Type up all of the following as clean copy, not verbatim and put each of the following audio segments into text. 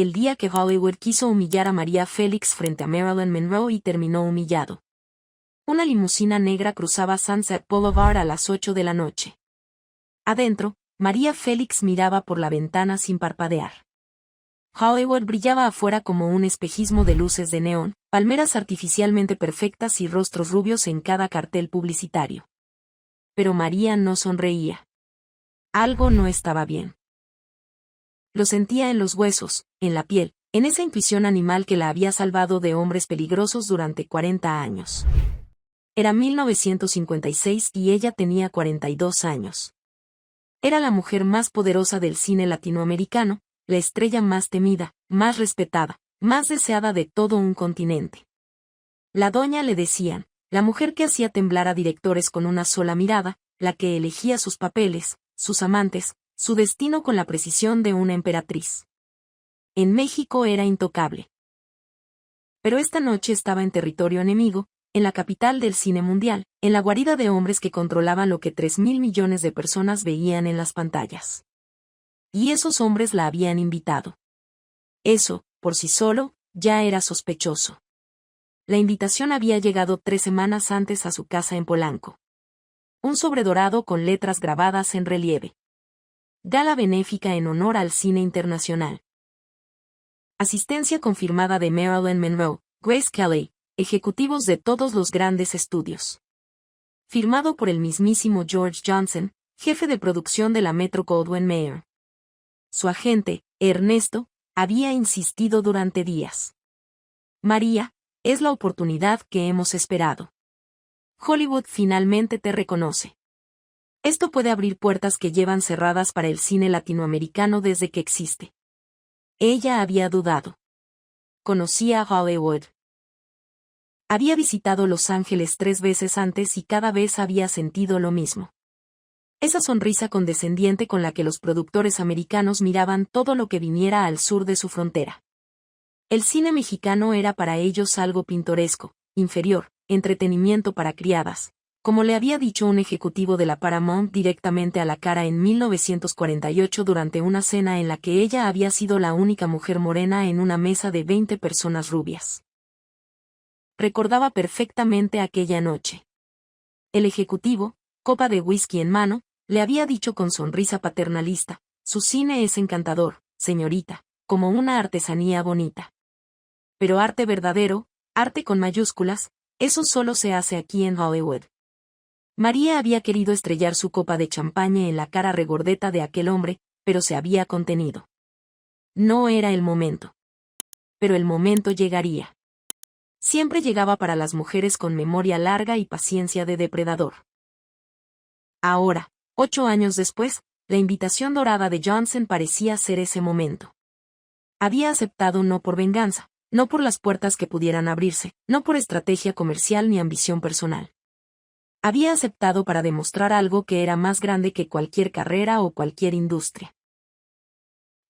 el día que Hollywood quiso humillar a María Félix frente a Marilyn Monroe y terminó humillado. Una limusina negra cruzaba Sunset Boulevard a las 8 de la noche. Adentro, María Félix miraba por la ventana sin parpadear. Hollywood brillaba afuera como un espejismo de luces de neón, palmeras artificialmente perfectas y rostros rubios en cada cartel publicitario. Pero María no sonreía. Algo no estaba bien. Lo sentía en los huesos, en la piel, en esa intuición animal que la había salvado de hombres peligrosos durante 40 años. Era 1956 y ella tenía 42 años. Era la mujer más poderosa del cine latinoamericano, la estrella más temida, más respetada, más deseada de todo un continente. La doña le decían, la mujer que hacía temblar a directores con una sola mirada, la que elegía sus papeles, sus amantes, su destino con la precisión de una emperatriz. En México era intocable. Pero esta noche estaba en territorio enemigo, en la capital del cine mundial, en la guarida de hombres que controlaban lo que 3.000 millones de personas veían en las pantallas. Y esos hombres la habían invitado. Eso, por sí solo, ya era sospechoso. La invitación había llegado 3 semanas antes a su casa en Polanco. Un sobre dorado con letras grabadas en relieve. Gala benéfica en honor al cine internacional. Asistencia confirmada de Marilyn Monroe, Grace Kelly, ejecutivos de todos los grandes estudios. Firmado por el mismísimo George Johnson, jefe de producción de la Metro-Goldwyn-Mayer. Su agente, Ernesto, había insistido durante días. María, es la oportunidad que hemos esperado. Hollywood finalmente te reconoce. Esto puede abrir puertas que llevan cerradas para el cine latinoamericano desde que existe. Ella había dudado. Conocía a Hollywood. Había visitado Los Ángeles 3 veces antes y cada vez había sentido lo mismo. Esa sonrisa condescendiente con la que los productores americanos miraban todo lo que viniera al sur de su frontera. El cine mexicano era para ellos algo pintoresco, inferior, entretenimiento para criadas, como le había dicho un ejecutivo de la Paramount directamente a la cara en 1948 durante una cena en la que ella había sido la única mujer morena en una mesa de 20 personas rubias. Recordaba perfectamente aquella noche. El ejecutivo, copa de whisky en mano, le había dicho con sonrisa paternalista, su cine es encantador, señorita, como una artesanía bonita. Pero arte verdadero, arte con mayúsculas, eso solo se hace aquí en Hollywood. María había querido estrellar su copa de champaña en la cara regordeta de aquel hombre, pero se había contenido. No era el momento. Pero el momento llegaría. Siempre llegaba para las mujeres con memoria larga y paciencia de depredador. Ahora, 8 años después, la invitación dorada de Johnson parecía ser ese momento. Había aceptado no por venganza, no por las puertas que pudieran abrirse, no por estrategia comercial ni ambición personal. Había aceptado para demostrar algo que era más grande que cualquier carrera o cualquier industria.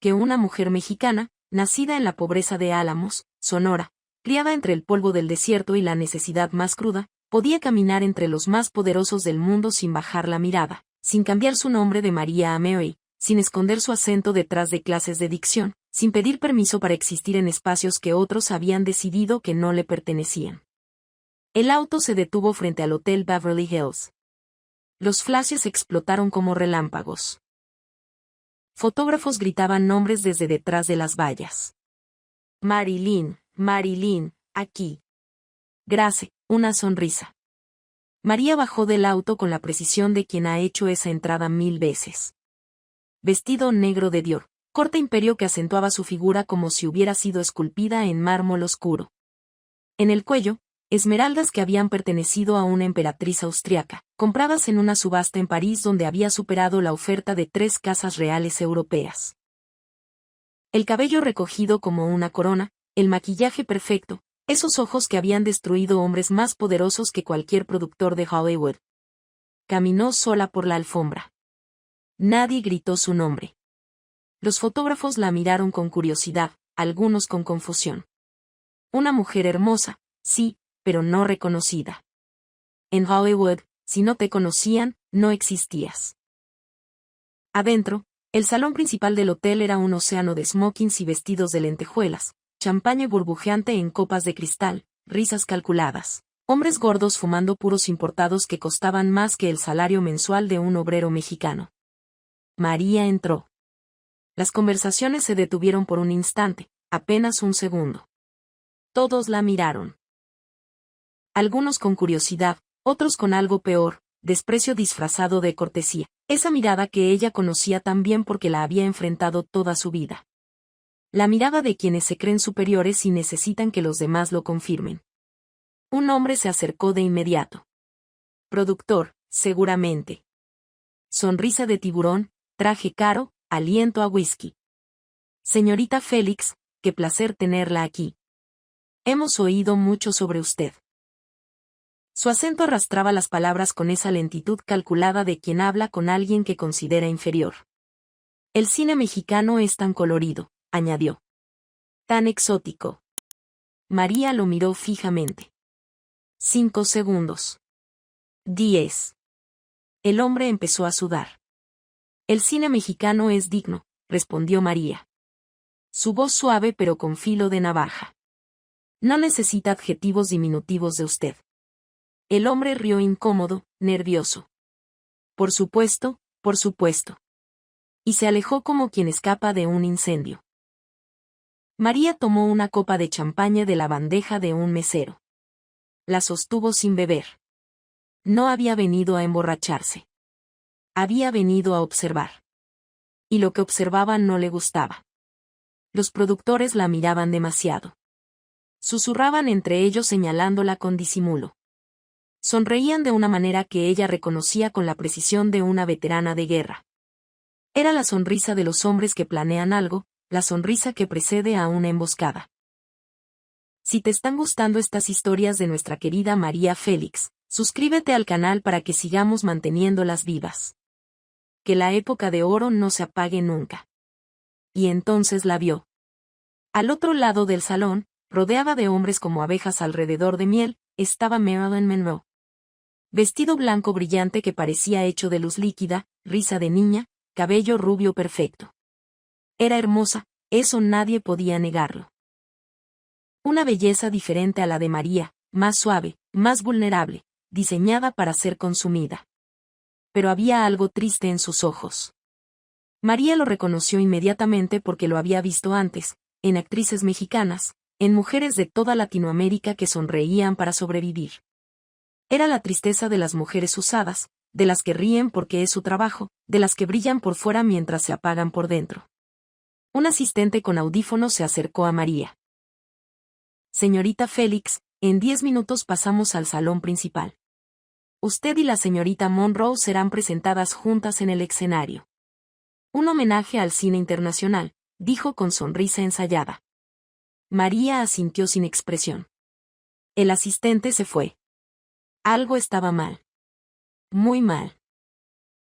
Que una mujer mexicana, nacida en la pobreza de Álamos, Sonora, criada entre el polvo del desierto y la necesidad más cruda, podía caminar entre los más poderosos del mundo sin bajar la mirada, sin cambiar su nombre de María a Mary, sin esconder su acento detrás de clases de dicción, sin pedir permiso para existir en espacios que otros habían decidido que no le pertenecían. El auto se detuvo frente al Hotel Beverly Hills. Los flashes explotaron como relámpagos. Fotógrafos gritaban nombres desde detrás de las vallas. Marilyn, Marilyn, aquí. Grace, una sonrisa. María bajó del auto con la precisión de quien ha hecho esa entrada 1000 veces. Vestido negro de Dior, corte imperio que acentuaba su figura como si hubiera sido esculpida en mármol oscuro. En el cuello, esmeraldas que habían pertenecido a una emperatriz austriaca, compradas en una subasta en París donde había superado la oferta de 3 casas reales europeas. El cabello recogido como una corona, el maquillaje perfecto, esos ojos que habían destruido hombres más poderosos que cualquier productor de Hollywood. Caminó sola por la alfombra. Nadie gritó su nombre. Los fotógrafos la miraron con curiosidad, algunos con confusión. Una mujer hermosa, sí, pero no reconocida. En Hollywood, si no te conocían, no existías. Adentro, El salón principal del hotel era un océano de smokings y vestidos de lentejuelas, champaña burbujeante en copas de cristal, risas calculadas, hombres gordos fumando puros importados que costaban más que el salario mensual de un obrero mexicano. María entró. Las conversaciones se detuvieron por un instante, apenas un segundo. Todos la miraron. Algunos con curiosidad, otros con algo peor, desprecio disfrazado de cortesía, esa mirada que ella conocía tan bien porque la había enfrentado toda su vida. La mirada de quienes se creen superiores y necesitan que los demás lo confirmen. Un hombre se acercó de inmediato. Productor, seguramente. Sonrisa de tiburón, traje caro, aliento a whisky. Señorita Félix, qué placer tenerla aquí. Hemos oído mucho sobre usted. Su acento arrastraba las palabras con esa lentitud calculada de quien habla con alguien que considera inferior. El cine mexicano es tan colorido, añadió. Tan exótico. María lo miró fijamente. 5 segundos. 10. El hombre empezó a sudar. El cine mexicano es digno, respondió María. Su voz suave pero con filo de navaja. No necesita adjetivos diminutivos de usted. El hombre rió incómodo, nervioso. Por supuesto, por supuesto. Y se alejó como quien escapa de un incendio. María tomó una copa de champaña de la bandeja de un mesero. La sostuvo sin beber. No había venido a emborracharse. Había venido a observar. Y lo que observaba no le gustaba. Los productores la miraban demasiado. Susurraban entre ellos señalándola con disimulo. Sonreían de una manera que ella reconocía con la precisión de una veterana de guerra. Era la sonrisa de los hombres que planean algo, la sonrisa que precede a una emboscada. Si te están gustando estas historias de nuestra querida María Félix, suscríbete al canal para que sigamos manteniéndolas vivas. Que la época de oro no se apague nunca. Y entonces la vio. Al otro lado del salón, rodeada de hombres como abejas alrededor de miel, estaba Marilyn Monroe. Vestido blanco brillante que parecía hecho de luz líquida, risa de niña, cabello rubio perfecto. Era hermosa, eso nadie podía negarlo. Una belleza diferente a la de María, más suave, más vulnerable, diseñada para ser consumida. Pero había algo triste en sus ojos. María lo reconoció inmediatamente porque lo había visto antes, en actrices mexicanas, en mujeres de toda Latinoamérica que sonreían para sobrevivir. Era la tristeza de las mujeres usadas, de las que ríen porque es su trabajo, de las que brillan por fuera mientras se apagan por dentro. Un asistente con audífonos se acercó a María. Señorita Félix, en 10 minutos pasamos al salón principal. Usted y la señorita Monroe serán presentadas juntas en el escenario. Un homenaje al cine internacional, dijo con sonrisa ensayada. María asintió sin expresión. El asistente se fue. Algo estaba mal. Muy mal.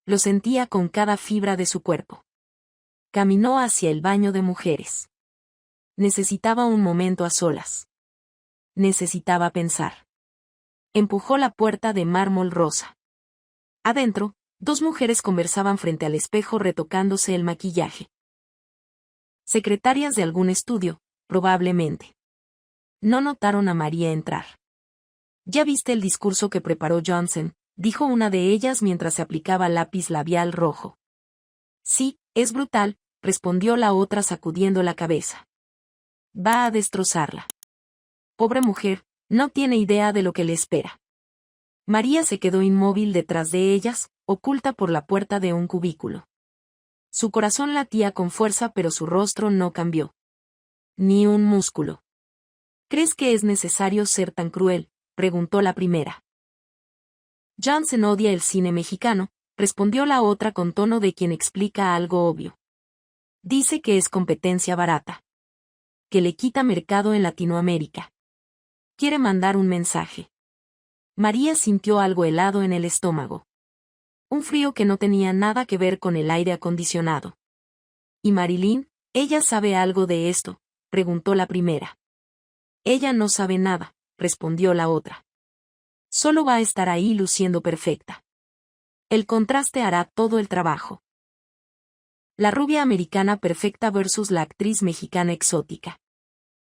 Lo sentía con cada fibra de su cuerpo. Caminó hacia el baño de mujeres. Necesitaba un momento a solas. Necesitaba pensar. Empujó la puerta de mármol rosa. Adentro, 2 mujeres conversaban frente al espejo retocándose el maquillaje. Secretarias de algún estudio, probablemente. No notaron a María entrar. «¿Ya viste el discurso que preparó Johnson?», dijo una de ellas mientras se aplicaba lápiz labial rojo. «Sí, es brutal», respondió la otra sacudiendo la cabeza. «Va a destrozarla. Pobre mujer, no tiene idea de lo que le espera». María se quedó inmóvil detrás de ellas, oculta por la puerta de un cubículo. Su corazón latía con fuerza pero su rostro no cambió. Ni un músculo. «¿Crees que es necesario ser tan cruel?», preguntó la primera. «Johnson odia el cine mexicano», respondió la otra con tono de quien explica algo obvio. «Dice que es competencia barata. Que le quita mercado en Latinoamérica. Quiere mandar un mensaje». María sintió algo helado en el estómago. Un frío que no tenía nada que ver con el aire acondicionado. «¿Y Marilyn? ¿Ella sabe algo de esto?», preguntó la primera. «Ella no sabe nada», respondió la otra. «Solo va a estar ahí luciendo perfecta. El contraste hará todo el trabajo». La rubia americana perfecta versus la actriz mexicana exótica.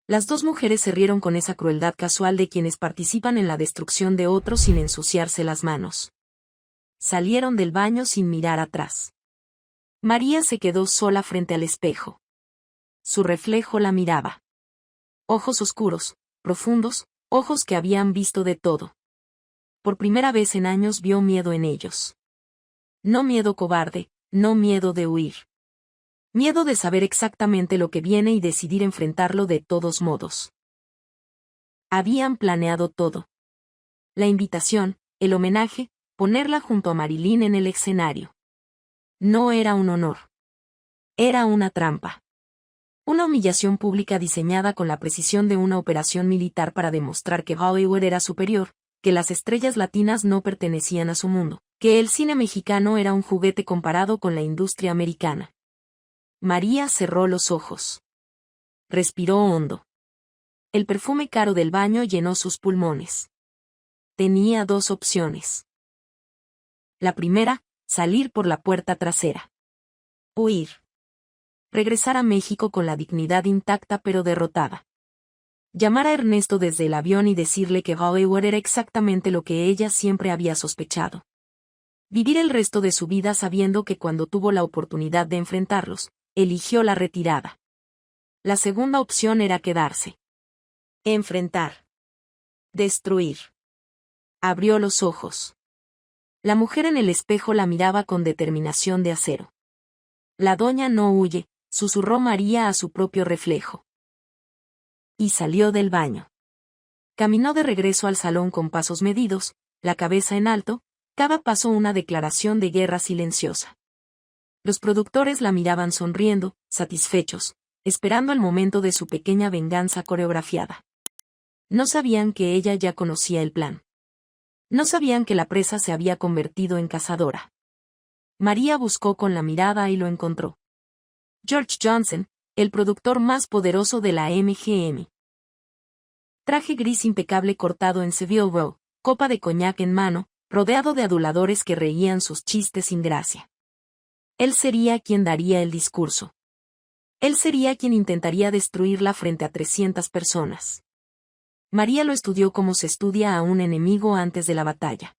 Las dos mujeres se rieron con esa crueldad casual de quienes participan en la destrucción de otros sin ensuciarse las manos. Salieron del baño sin mirar atrás. María se quedó sola frente al espejo. Su reflejo la miraba. Ojos oscuros, profundos, ojos que habían visto de todo. Por primera vez en años vio miedo en ellos. No miedo cobarde, no miedo de huir. Miedo de saber exactamente lo que viene y decidir enfrentarlo de todos modos. Habían planeado todo. La invitación, el homenaje, ponerla junto a Marilyn en el escenario. No era un honor. Era una trampa. Una humillación pública diseñada con la precisión de una operación militar para demostrar que Hollywood era superior, que las estrellas latinas no pertenecían a su mundo, que el cine mexicano era un juguete comparado con la industria americana. María cerró los ojos. Respiró hondo. El perfume caro del baño llenó sus pulmones. Tenía dos opciones. La primera, salir por la puerta trasera. Huir. Regresar a México con la dignidad intacta pero derrotada. Llamar a Ernesto desde el avión y decirle que Hollywood era exactamente lo que ella siempre había sospechado. Vivir el resto de su vida sabiendo que cuando tuvo la oportunidad de enfrentarlos, eligió la retirada. La segunda opción era quedarse. Enfrentar. Destruir. Abrió los ojos. La mujer en el espejo la miraba con determinación de acero. La doña no huye, susurró María a su propio reflejo. Y salió del baño. Caminó de regreso al salón con pasos medidos, la cabeza en alto, cada paso una declaración de guerra silenciosa. Los productores la miraban sonriendo, satisfechos, esperando el momento de su pequeña venganza coreografiada. No sabían que ella ya conocía el plan. No sabían que la presa se había convertido en cazadora. María buscó con la mirada y lo encontró. George Johnson, el productor más poderoso de la MGM. Traje gris impecable cortado en Savile Row, copa de coñac en mano, rodeado de aduladores que reían sus chistes sin gracia. Él sería quien daría el discurso. Él sería quien intentaría destruirla frente a 300 personas. María lo estudió como se estudia a un enemigo antes de la batalla.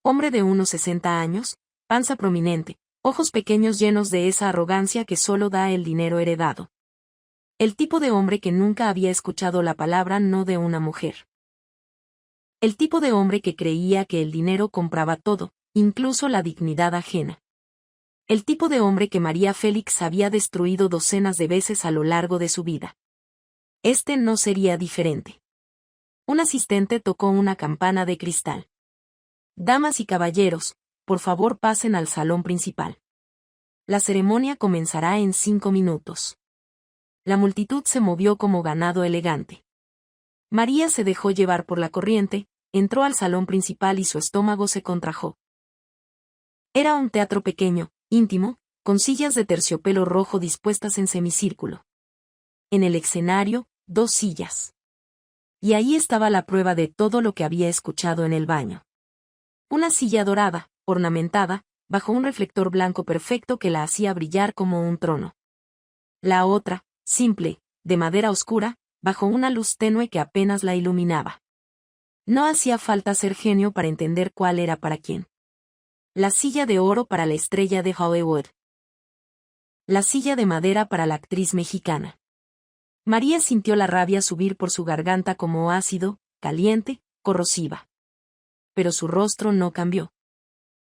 Hombre de unos 60 años, panza prominente, ojos pequeños llenos de esa arrogancia que solo da el dinero heredado. El tipo de hombre que nunca había escuchado la palabra no de una mujer. El tipo de hombre que creía que el dinero compraba todo, incluso la dignidad ajena. El tipo de hombre que María Félix había destruido docenas de veces a lo largo de su vida. Este no sería diferente. Un asistente tocó una campana de cristal. Damas y caballeros, por favor pasen al salón principal. La ceremonia comenzará en 5 minutos. La multitud se movió como ganado elegante. María se dejó llevar por la corriente, entró al salón principal y su estómago se contrajo. Era un teatro pequeño, íntimo, con sillas de terciopelo rojo dispuestas en semicírculo. En el escenario, 2 sillas. Y ahí estaba la prueba de todo lo que había escuchado en el baño. Una silla dorada, ornamentada, bajo un reflector blanco perfecto que la hacía brillar como un trono. La otra, simple, de madera oscura, bajo una luz tenue que apenas la iluminaba. No hacía falta ser genio para entender cuál era para quién. La silla de oro para la estrella de Hollywood. La silla de madera para la actriz mexicana. María sintió la rabia subir por su garganta como ácido, caliente, corrosiva. Pero su rostro no cambió.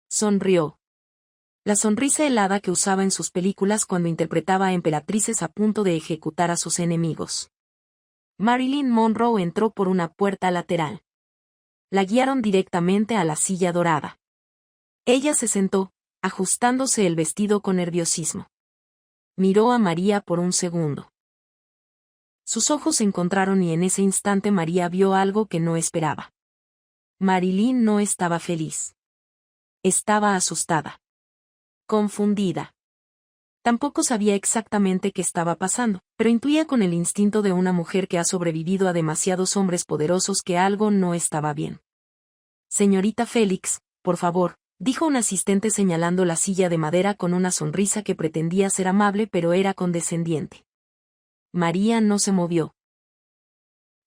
Sonrió. La sonrisa helada que usaba en sus películas cuando interpretaba a emperatrices a punto de ejecutar a sus enemigos. Marilyn Monroe entró por una puerta lateral. La guiaron directamente a la silla dorada. Ella se sentó, ajustándose el vestido con nerviosismo. Miró a María por un segundo. Sus ojos se encontraron y en ese instante María vio algo que no esperaba. Marilyn no estaba feliz. Estaba asustada. Confundida. Tampoco sabía exactamente qué estaba pasando, pero intuía con el instinto de una mujer que ha sobrevivido a demasiados hombres poderosos que algo no estaba bien. Señorita Félix, por favor, dijo un asistente señalando la silla de madera con una sonrisa que pretendía ser amable pero era condescendiente. María no se movió.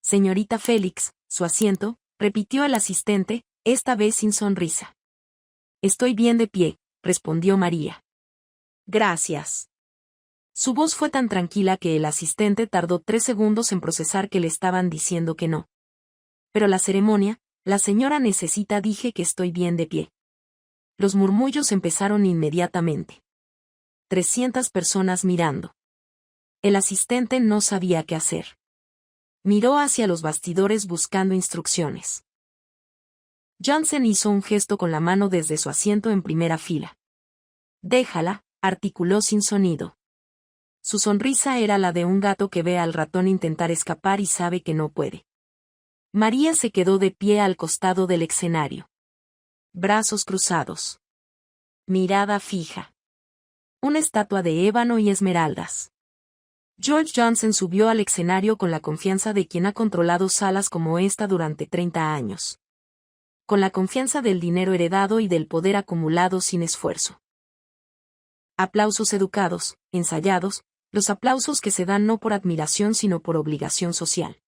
Señorita Félix, su asiento, repitió el asistente, esta vez sin sonrisa. Estoy bien de pie, respondió María. Gracias. Su voz fue tan tranquila que el asistente tardó 3 segundos en procesar que le estaban diciendo que no. Pero la ceremonia, la señora necesita, dije que estoy bien de pie. Los murmullos empezaron inmediatamente. 300 personas mirando. El asistente no sabía qué hacer. Miró hacia los bastidores buscando instrucciones. Johnson hizo un gesto con la mano desde su asiento en primera fila. Déjala, articuló sin sonido. Su sonrisa era la de un gato que ve al ratón intentar escapar y sabe que no puede. María se quedó de pie al costado del escenario. Brazos cruzados. Mirada fija. Una estatua de ébano y esmeraldas. George Johnson subió al escenario con la confianza de quien ha controlado salas como esta durante 30 años. Con la confianza del dinero heredado y del poder acumulado sin esfuerzo. Aplausos educados, ensayados, los aplausos que se dan no por admiración sino por obligación social.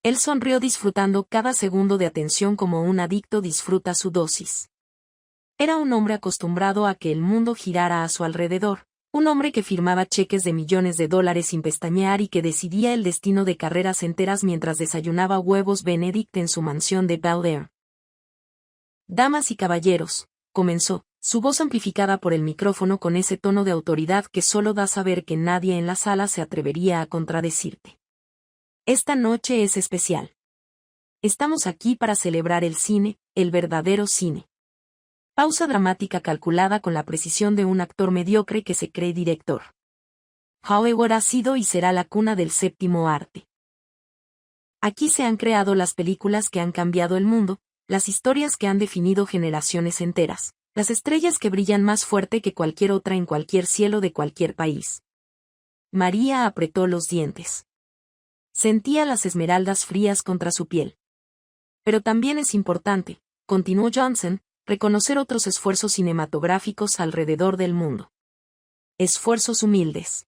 Él sonrió disfrutando cada segundo de atención como un adicto disfruta su dosis. Era un hombre acostumbrado a que el mundo girara a su alrededor, un hombre que firmaba cheques de millones de dólares sin pestañear y que decidía el destino de carreras enteras mientras desayunaba huevos Benedict en su mansión de Bel Air. Damas y caballeros, comenzó, su voz amplificada por el micrófono con ese tono de autoridad que solo da saber que nadie en la sala se atrevería a contradecirte. Esta noche es especial. Estamos aquí para celebrar el cine, el verdadero cine. Pausa dramática calculada con la precisión de un actor mediocre que se cree director. Hollywood ha sido y será la cuna del séptimo arte. Aquí se han creado las películas que han cambiado el mundo, las historias que han definido generaciones enteras, las estrellas que brillan más fuerte que cualquier otra en cualquier cielo de cualquier país. María apretó los dientes. Sentía las esmeraldas frías contra su piel. Pero también es importante, continuó Johnson, reconocer otros esfuerzos cinematográficos alrededor del mundo. Esfuerzos humildes.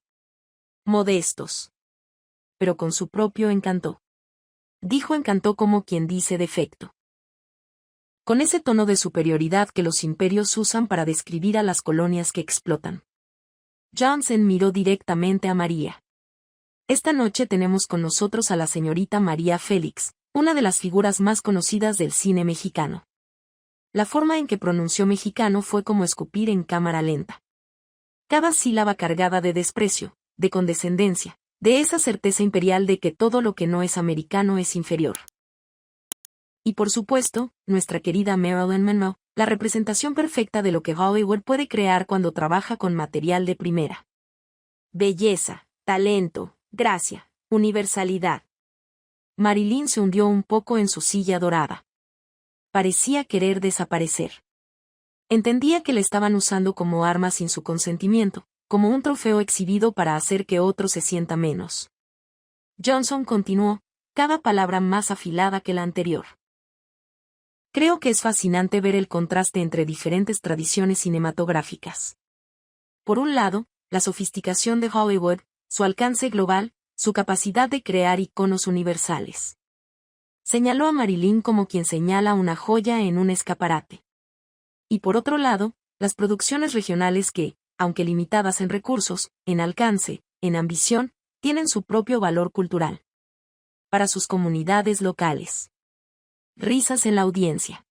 Modestos. Pero con su propio encanto. Dijo encantó como quien dice defecto. Con ese tono de superioridad que los imperios usan para describir a las colonias que explotan. Johnson miró directamente a María. Esta noche tenemos con nosotros a la señorita María Félix, una de las figuras más conocidas del cine mexicano. La forma en que pronunció mexicano fue como escupir en cámara lenta. Cada sílaba cargada de desprecio, de condescendencia, de esa certeza imperial de que todo lo que no es americano es inferior. Y por supuesto, nuestra querida Marilyn Monroe, la representación perfecta de lo que Hollywood puede crear cuando trabaja con material de primera. Belleza, talento, gracia, universalidad. Marilyn se hundió un poco en su silla dorada. Parecía querer desaparecer. Entendía que le estaban usando como arma sin su consentimiento, como un trofeo exhibido para hacer que otro se sienta menos. Johnson continuó, cada palabra más afilada que la anterior. Creo que es fascinante ver el contraste entre diferentes tradiciones cinematográficas. Por un lado, la sofisticación de Hollywood, su alcance global, su capacidad de crear iconos universales. Señaló a Marilyn como quien señala una joya en un escaparate. Y por otro lado, las producciones regionales que, aunque limitadas en recursos, en alcance, en ambición, tienen su propio valor cultural. Para sus comunidades locales. Risas en la audiencia.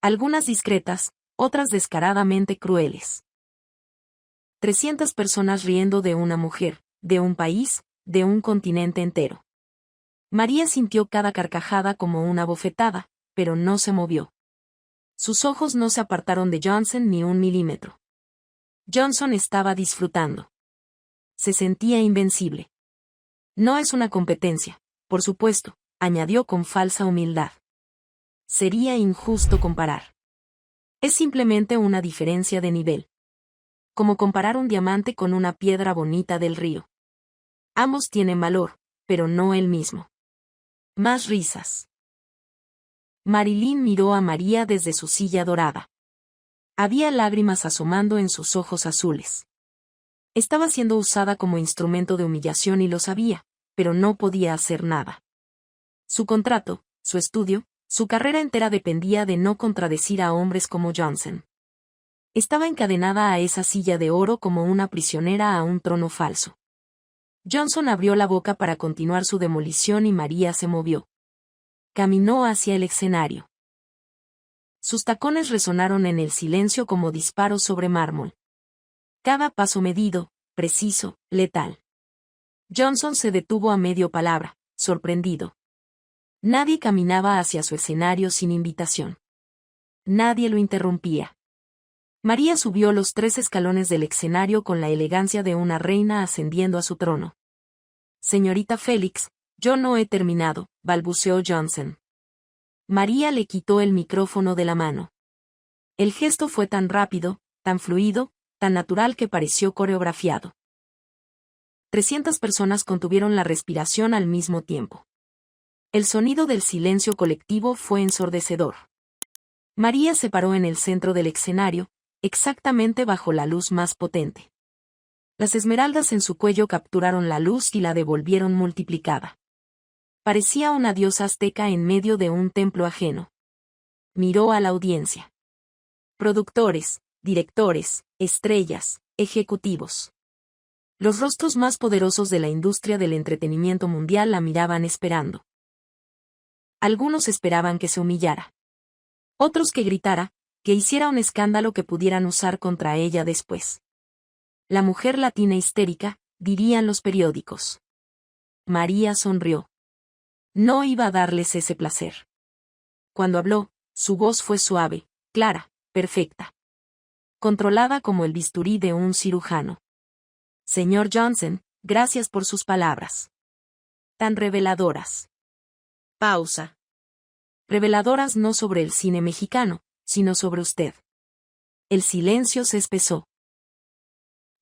Algunas discretas, otras descaradamente crueles. 300 personas riendo de una mujer, de un país, de un continente entero. María sintió cada carcajada como una bofetada, pero no se movió. Sus ojos no se apartaron de Johnson ni un milímetro. Johnson estaba disfrutando. Se sentía invencible. No es una competencia, por supuesto, añadió con falsa humildad. Sería injusto comparar. Es simplemente una diferencia de nivel. Como comparar un diamante con una piedra bonita del río. Ambos tienen valor, pero no el mismo. Más risas. Marilyn miró a María desde su silla dorada. Había lágrimas asomando en sus ojos azules. Estaba siendo usada como instrumento de humillación y lo sabía, pero no podía hacer nada. Su contrato, su estudio, su carrera entera dependía de no contradecir a hombres como Johnson. Estaba encadenada a esa silla de oro como una prisionera a un trono falso. Johnson abrió la boca para continuar su demolición y María se movió. Caminó hacia el escenario. Sus tacones resonaron en el silencio como disparos sobre mármol. Cada paso medido, preciso, letal. Johnson se detuvo a medio palabra, sorprendido. Nadie caminaba hacia su escenario sin invitación. Nadie lo interrumpía. María subió los 3 escalones del escenario con la elegancia de una reina ascendiendo a su trono. Señorita Félix, yo no he terminado, balbuceó Johnson. María le quitó el micrófono de la mano. El gesto fue tan rápido, tan fluido, tan natural que pareció coreografiado. 300 personas contuvieron la respiración al mismo tiempo. El sonido del silencio colectivo fue ensordecedor. María se paró en el centro del escenario, exactamente bajo la luz más potente. Las esmeraldas en su cuello capturaron la luz y la devolvieron multiplicada. Parecía una diosa azteca en medio de un templo ajeno. Miró a la audiencia. Productores, directores, estrellas, ejecutivos. Los rostros más poderosos de la industria del entretenimiento mundial la miraban esperando. Algunos esperaban que se humillara. Otros que gritara, que hiciera un escándalo que pudieran usar contra ella después. La mujer latina histérica, dirían los periódicos. María sonrió. No iba a darles ese placer. Cuando habló, su voz fue suave, clara, perfecta. Controlada como el bisturí de un cirujano. Señor Johnson, gracias por sus palabras. Tan reveladoras. Pausa. Reveladoras no sobre el cine mexicano, sino sobre usted. El silencio se espesó.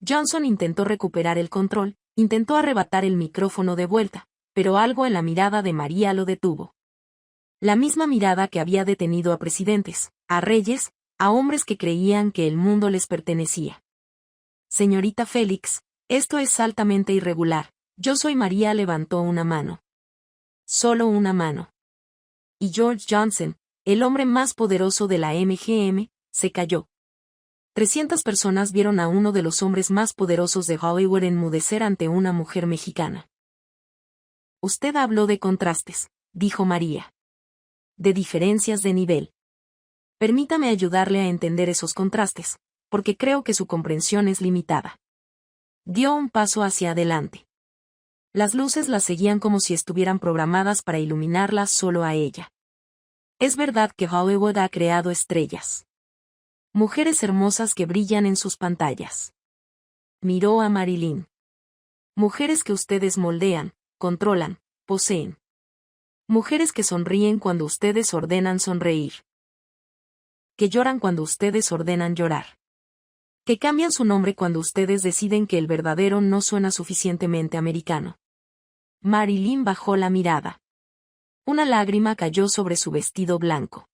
Johnson intentó recuperar el control, intentó arrebatar el micrófono de vuelta, pero algo en la mirada de María lo detuvo. La misma mirada que había detenido a presidentes, a reyes, a hombres que creían que el mundo les pertenecía. Señorita Félix, esto es altamente irregular. Yo soy María levantó una mano. Solo una mano. Y George Johnson, el hombre más poderoso de la MGM, se cayó. 300 personas vieron a uno de los hombres más poderosos de Hollywood enmudecer ante una mujer mexicana. Usted habló de contrastes, dijo María. De diferencias de nivel. Permítame ayudarle a entender esos contrastes, porque creo que su comprensión es limitada. Dio un paso hacia adelante. Las luces la seguían como si estuvieran programadas para iluminarla solo a ella. Es verdad que Hollywood ha creado estrellas. Mujeres hermosas que brillan en sus pantallas. Miró a Marilyn. Mujeres que ustedes moldean, controlan, poseen. Mujeres que sonríen cuando ustedes ordenan sonreír. Que lloran cuando ustedes ordenan llorar. Que cambian su nombre cuando ustedes deciden que el verdadero no suena suficientemente americano. Marilyn bajó la mirada. Una lágrima cayó sobre su vestido blanco.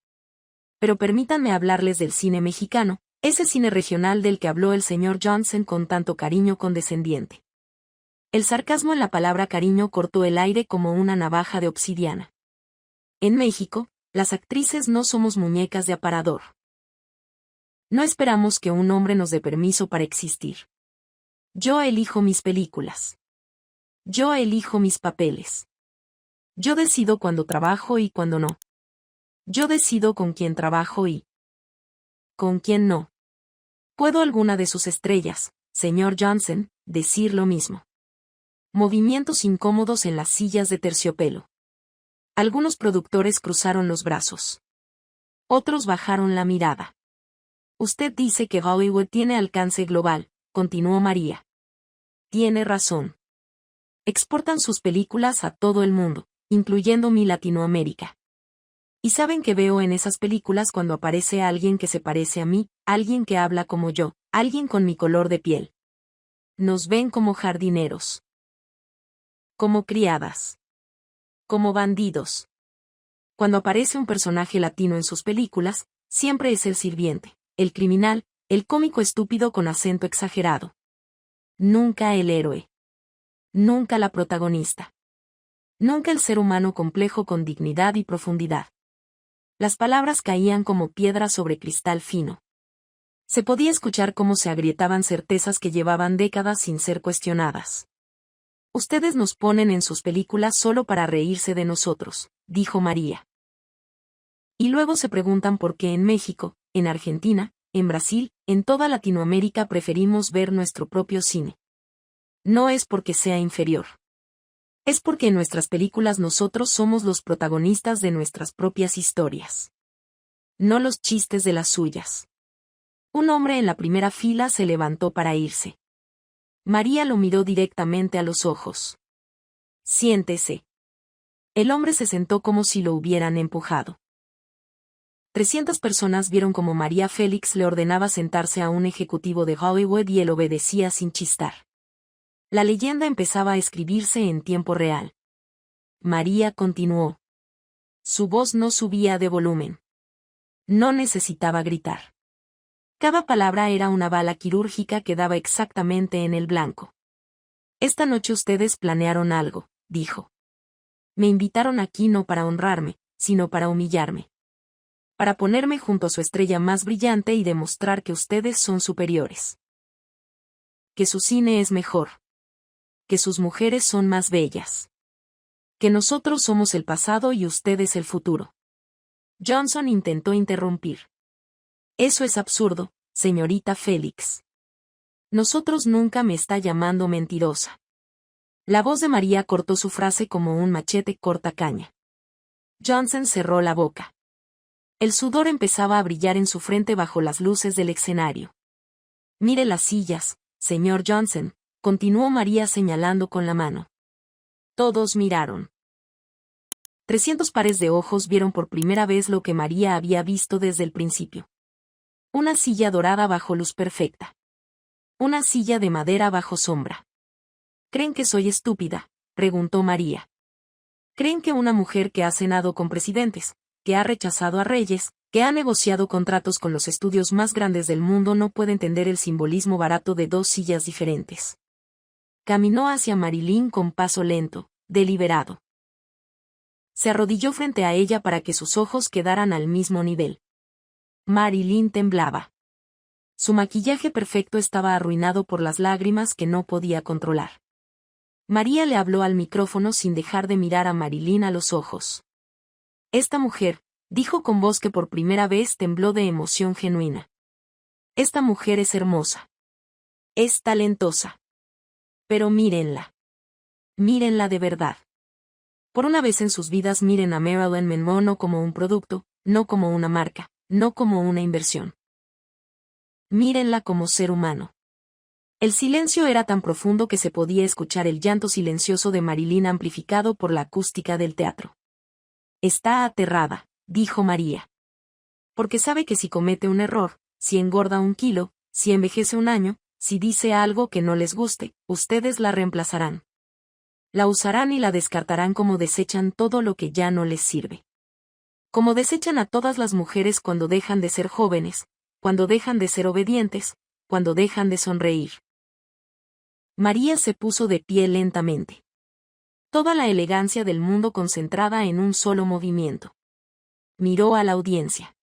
Pero permítanme hablarles del cine mexicano, ese cine regional del que habló el señor Johnson con tanto cariño condescendiente. El sarcasmo en la palabra cariño cortó el aire como una navaja de obsidiana. En México, las actrices no somos muñecas de aparador. No esperamos que un hombre nos dé permiso para existir. Yo elijo mis películas. Yo elijo mis papeles. Yo decido cuándo trabajo y cuándo no. Yo decido con quién trabajo y con quién no. ¿Puedo alguna de sus estrellas, señor Johnson, decir lo mismo? Movimientos incómodos en las sillas de terciopelo. Algunos productores cruzaron los brazos. Otros bajaron la mirada. Usted dice que Hollywood tiene alcance global, continuó María. Tiene razón. Exportan sus películas a todo el mundo, incluyendo mi Latinoamérica. Y saben que veo en esas películas cuando aparece alguien que se parece a mí, alguien que habla como yo, alguien con mi color de piel. Nos ven como jardineros. Como criadas. Como bandidos. Cuando aparece un personaje latino en sus películas, siempre es el sirviente, el criminal, el cómico estúpido con acento exagerado. Nunca el héroe. Nunca la protagonista. Nunca el ser humano complejo con dignidad y profundidad. Las palabras caían como piedras sobre cristal fino. Se podía escuchar cómo se agrietaban certezas que llevaban décadas sin ser cuestionadas. Ustedes nos ponen en sus películas solo para reírse de nosotros, dijo María. Y luego se preguntan por qué en México, en Argentina, en Brasil, en toda Latinoamérica preferimos ver nuestro propio cine. No es porque sea inferior. Es porque en nuestras películas nosotros somos los protagonistas de nuestras propias historias. No los chistes de las suyas. Un hombre en la primera fila se levantó para irse. María lo miró directamente a los ojos. Siéntese. El hombre se sentó como si lo hubieran empujado. 300 personas vieron como María Félix le ordenaba sentarse a un ejecutivo de Hollywood y él obedecía sin chistar. La leyenda empezaba a escribirse en tiempo real. María continuó. Su voz no subía de volumen. No necesitaba gritar. Cada palabra era una bala quirúrgica que daba exactamente en el blanco. Esta noche ustedes planearon algo, dijo. Me invitaron aquí no para honrarme, sino para humillarme. Para ponerme junto a su estrella más brillante y demostrar que ustedes son superiores. Que su cine es mejor. Que sus mujeres son más bellas. Que nosotros somos el pasado y ustedes el futuro. Johnson intentó interrumpir. Eso es absurdo, señorita Félix. Nosotros nunca me está llamando mentirosa. La voz de María cortó su frase como un machete corta caña. Johnson cerró la boca. El sudor empezaba a brillar en su frente bajo las luces del escenario. Mire las sillas, señor Johnson, continuó María señalando con la mano. Todos miraron. 300 pares de ojos vieron por primera vez lo que María había visto desde el principio. Una silla dorada bajo luz perfecta. Una silla de madera bajo sombra. ¿Creen que soy estúpida?, preguntó María. ¿Creen que una mujer que ha cenado con presidentes, que ha rechazado a reyes, que ha negociado contratos con los estudios más grandes del mundo no puede entender el simbolismo barato de dos sillas diferentes? Caminó hacia Marilyn con paso lento, deliberado. Se arrodilló frente a ella para que sus ojos quedaran al mismo nivel. Marilyn temblaba. Su maquillaje perfecto estaba arruinado por las lágrimas que no podía controlar. María le habló al micrófono sin dejar de mirar a Marilyn a los ojos. Esta mujer, dijo con voz que por primera vez tembló de emoción genuina. Esta mujer es hermosa. Es talentosa. Pero mírenla. Mírenla de verdad. Por una vez en sus vidas miren a Marilyn Monroe no como un producto, no como una marca, no como una inversión. Mírenla como ser humano. El silencio era tan profundo que se podía escuchar el llanto silencioso de Marilyn amplificado por la acústica del teatro. Está aterrada, dijo María. Porque sabe que si comete un error, si engorda 1 kilo, si envejece 1 año, si dice algo que no les guste, ustedes la reemplazarán. La usarán y la descartarán como desechan todo lo que ya no les sirve. Como desechan a todas las mujeres cuando dejan de ser jóvenes, cuando dejan de ser obedientes, cuando dejan de sonreír. María se puso de pie lentamente. Toda la elegancia del mundo concentrada en un solo movimiento. Miró a la audiencia.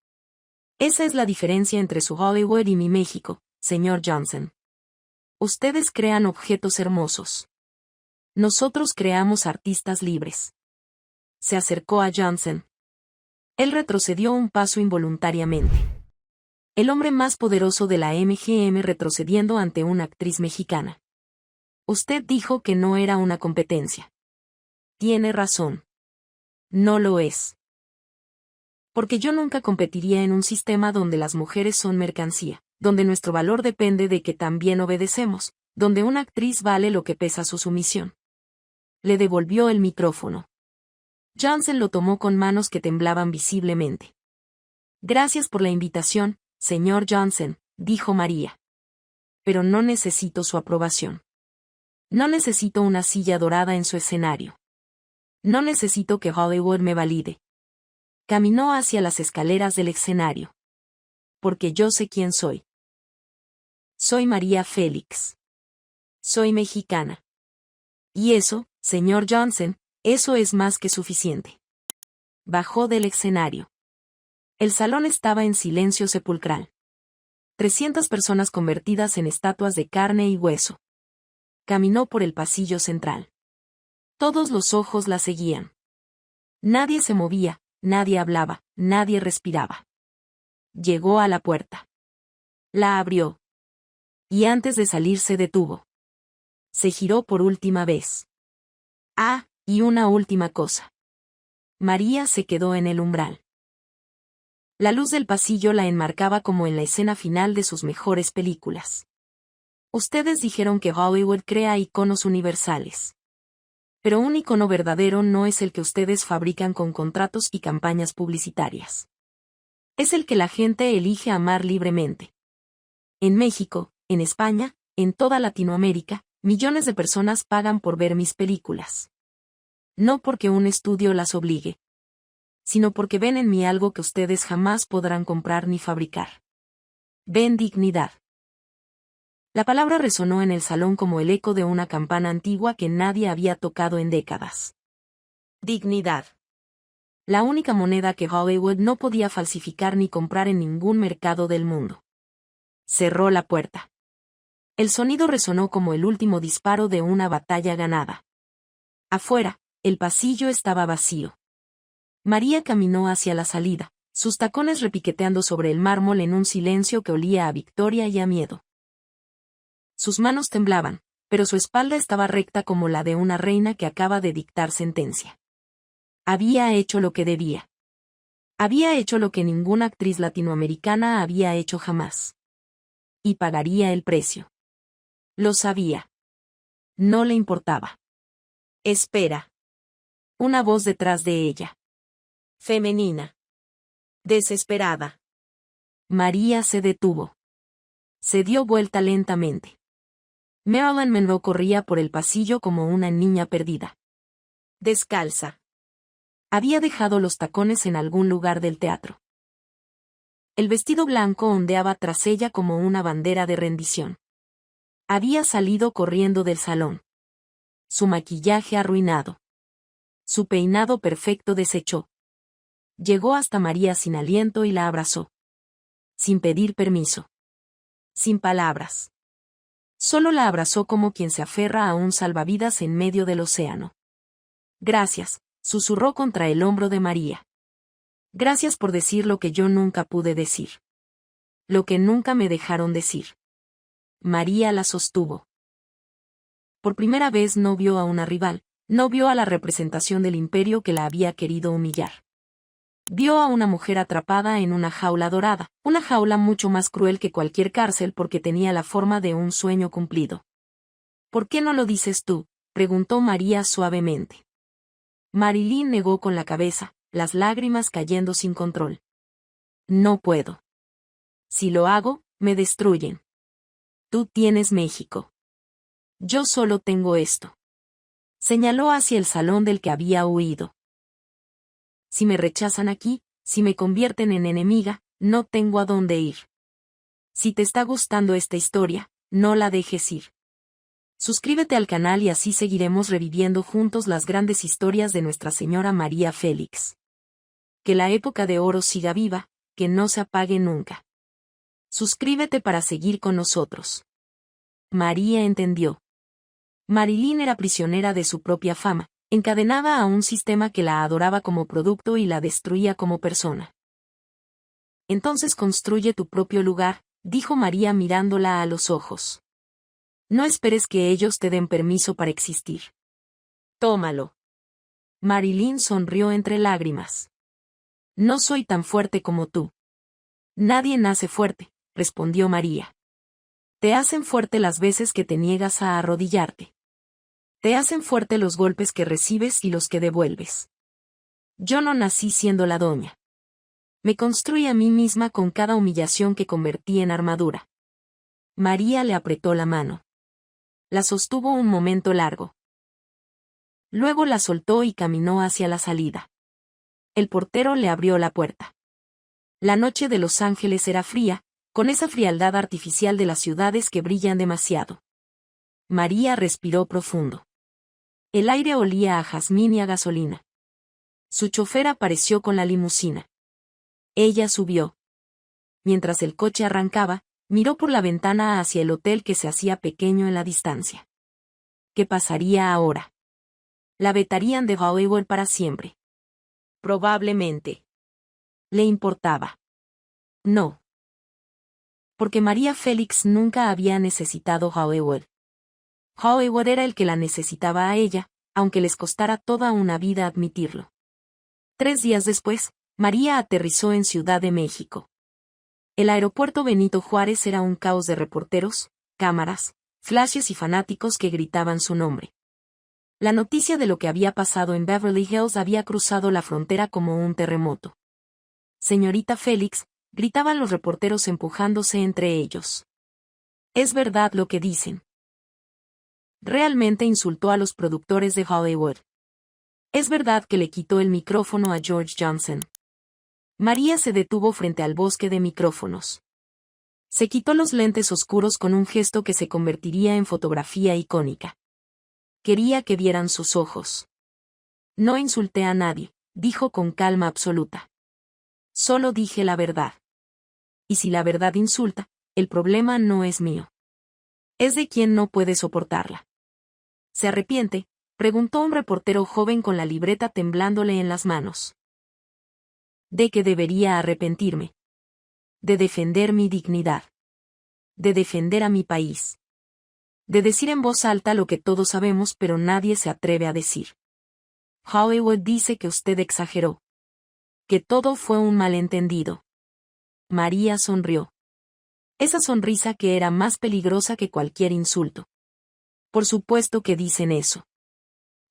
Esa es la diferencia entre su Hollywood y mi México, señor Johnson. Ustedes crean objetos hermosos. Nosotros creamos artistas libres. Se acercó a Johnson. Él retrocedió un paso involuntariamente. El hombre más poderoso de la MGM retrocediendo ante una actriz mexicana. Usted dijo que no era una competencia. Tiene razón. No lo es. Porque yo nunca competiría en un sistema donde las mujeres son mercancía, donde nuestro valor depende de que también obedecemos, donde una actriz vale lo que pesa su sumisión. Le devolvió el micrófono. Johnson lo tomó con manos que temblaban visiblemente. Gracias por la invitación, señor Johnson, dijo María. Pero no necesito su aprobación. No necesito una silla dorada en su escenario. No necesito que Hollywood me valide. Caminó hacia las escaleras del escenario. porque yo sé quién soy. Soy María Félix. Soy mexicana. Y eso, señor Johnson, eso es más que suficiente. Bajó del escenario. El salón estaba en silencio sepulcral. 300 personas convertidas en estatuas de carne y hueso. Caminó por el pasillo central. Todos los ojos la seguían. Nadie se movía, nadie hablaba, nadie respiraba. Llegó a la puerta. La abrió. Y antes de salir se detuvo. Se giró por última vez. Ah, y una última cosa. María se quedó en el umbral. La luz del pasillo la enmarcaba como en la escena final de sus mejores películas. Ustedes dijeron que Hollywood crea iconos universales. Pero un icono verdadero no es el que ustedes fabrican con contratos y campañas publicitarias. Es el que la gente elige amar libremente. En México, en España, en toda Latinoamérica, millones de personas pagan por ver mis películas. No porque un estudio las obligue, sino porque ven en mí algo que ustedes jamás podrán comprar ni fabricar. Ven dignidad. La palabra resonó en el salón como el eco de una campana antigua que nadie había tocado en décadas. Dignidad. La única moneda que Hollywood no podía falsificar ni comprar en ningún mercado del mundo. Cerró la puerta. El sonido resonó como el último disparo de una batalla ganada. Afuera, el pasillo estaba vacío. María caminó hacia la salida, sus tacones repiqueteando sobre el mármol en un silencio que olía a victoria y a miedo. Sus manos temblaban, pero su espalda estaba recta como la de una reina que acaba de dictar sentencia. Había hecho lo que debía. Había hecho lo que ninguna actriz latinoamericana había hecho jamás. Y pagaría el precio. Lo sabía. No le importaba. Espera. Una voz detrás de ella. Femenina. Desesperada. María se detuvo. Se dio vuelta lentamente. Marilyn Monroe corría por el pasillo como una niña perdida. Descalza. Había dejado los tacones en algún lugar del teatro. El vestido blanco ondeaba tras ella como una bandera de rendición. Había salido corriendo del salón. Su maquillaje arruinado. Su peinado perfecto deshecho. Llegó hasta María sin aliento y la abrazó. Sin pedir permiso. Sin palabras. Solo la abrazó como quien se aferra a un salvavidas en medio del océano. Gracias, susurró contra el hombro de María. Gracias por decir lo que yo nunca pude decir. Lo que nunca me dejaron decir. María la sostuvo. Por primera vez no vio a una rival, no vio a la representación del imperio que la había querido humillar. Vio a una mujer atrapada en una jaula dorada, una jaula mucho más cruel que cualquier cárcel porque tenía la forma de un sueño cumplido. ¿Por qué no lo dices tú?, preguntó María suavemente. Marilyn negó con la cabeza, las lágrimas cayendo sin control. No puedo. Si lo hago, me destruyen. Tú tienes México. Yo solo tengo esto. Señaló hacia el salón del que había huido. Si me rechazan aquí, si me convierten en enemiga, no tengo a dónde ir. Si te está gustando esta historia, no la dejes ir. Suscríbete al canal y así seguiremos reviviendo juntos las grandes historias de Nuestra Señora María Félix. Que la época de oro siga viva, que no se apague nunca. Suscríbete para seguir con nosotros. María entendió. Marilyn era prisionera de su propia fama, encadenada a un sistema que la adoraba como producto y la destruía como persona. Entonces construye tu propio lugar, dijo María mirándola a los ojos. No esperes que ellos te den permiso para existir. Tómalo. Marilyn sonrió entre lágrimas. No soy tan fuerte como tú. Nadie nace fuerte, respondió María. Te hacen fuerte las veces que te niegas a arrodillarte. Te hacen fuerte los golpes que recibes y los que devuelves. Yo no nací siendo la doña. Me construí a mí misma con cada humillación que convertí en armadura. María le apretó la mano. La sostuvo un momento largo. Luego la soltó y caminó hacia la salida. El portero le abrió la puerta. La noche de Los Ángeles era fría, con esa frialdad artificial de las ciudades que brillan demasiado. María respiró profundo. El aire olía a jazmín y a gasolina. Su chofer apareció con la limusina. Ella subió. Mientras el coche arrancaba, miró por la ventana hacia el hotel que se hacía pequeño en la distancia. ¿Qué pasaría ahora? La vetarían de Hollywood para siempre. Probablemente. ¿Le importaba? No. Porque María Félix nunca había necesitado Hollywood. Hollywood era el que la necesitaba a ella, aunque les costara toda una vida admitirlo. 3 días después, María aterrizó en Ciudad de México. El aeropuerto Benito Juárez era un caos de reporteros, cámaras, flashes y fanáticos que gritaban su nombre. La noticia de lo que había pasado en Beverly Hills había cruzado la frontera como un terremoto. Señorita Félix, gritaban los reporteros empujándose entre ellos. Es verdad lo que dicen. Realmente insultó a los productores de Hollywood. Es verdad que le quitó el micrófono a George Johnson. María se detuvo frente al bosque de micrófonos. Se quitó los lentes oscuros con un gesto que se convertiría en fotografía icónica. Quería que vieran sus ojos. No insulté a nadie, dijo con calma absoluta. Solo dije la verdad. Y si la verdad insulta, el problema no es mío. Es de quien no puede soportarla. ¿Se arrepiente?, preguntó un reportero joven con la libreta temblándole en las manos. ¿De qué debería arrepentirme? De defender mi dignidad. De defender a mi país. De decir en voz alta lo que todos sabemos pero nadie se atreve a decir. Hollywood dice que usted exageró. Que todo fue un malentendido. María sonrió. Esa sonrisa que era más peligrosa que cualquier insulto. Por supuesto que dicen eso.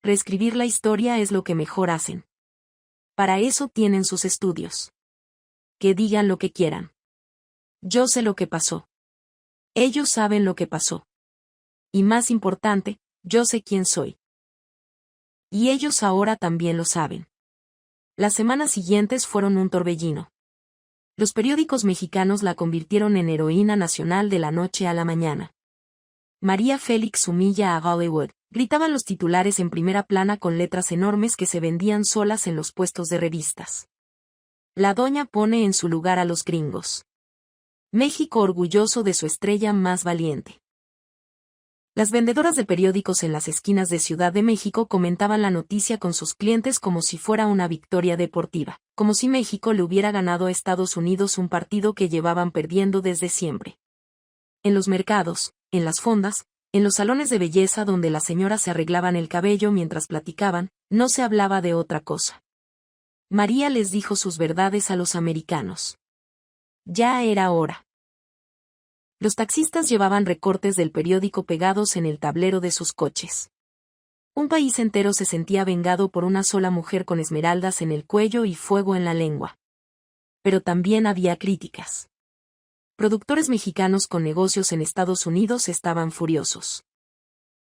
Reescribir la historia es lo que mejor hacen. Para eso tienen sus estudios. Que digan lo que quieran. Yo sé lo que pasó. Ellos saben lo que pasó. Y más importante, yo sé quién soy. Y ellos ahora también lo saben. Las semanas siguientes fueron un torbellino. Los periódicos mexicanos la convirtieron en heroína nacional de la noche a la mañana. María Félix humilla a Hollywood, gritaban los titulares en primera plana con letras enormes que se vendían solas en los puestos de revistas. La doña pone en su lugar a los gringos. México orgulloso de su estrella más valiente. Las vendedoras de periódicos en las esquinas de Ciudad de México comentaban la noticia con sus clientes como si fuera una victoria deportiva, como si México le hubiera ganado a Estados Unidos un partido que llevaban perdiendo desde siempre. En los mercados, en las fondas, en los salones de belleza donde las señoras se arreglaban el cabello mientras platicaban, no se hablaba de otra cosa. María les dijo sus verdades a los americanos. Ya era hora. Los taxistas llevaban recortes del periódico pegados en el tablero de sus coches. Un país entero se sentía vengado por una sola mujer con esmeraldas en el cuello y fuego en la lengua. Pero también había críticas. Productores mexicanos con negocios en Estados Unidos estaban furiosos.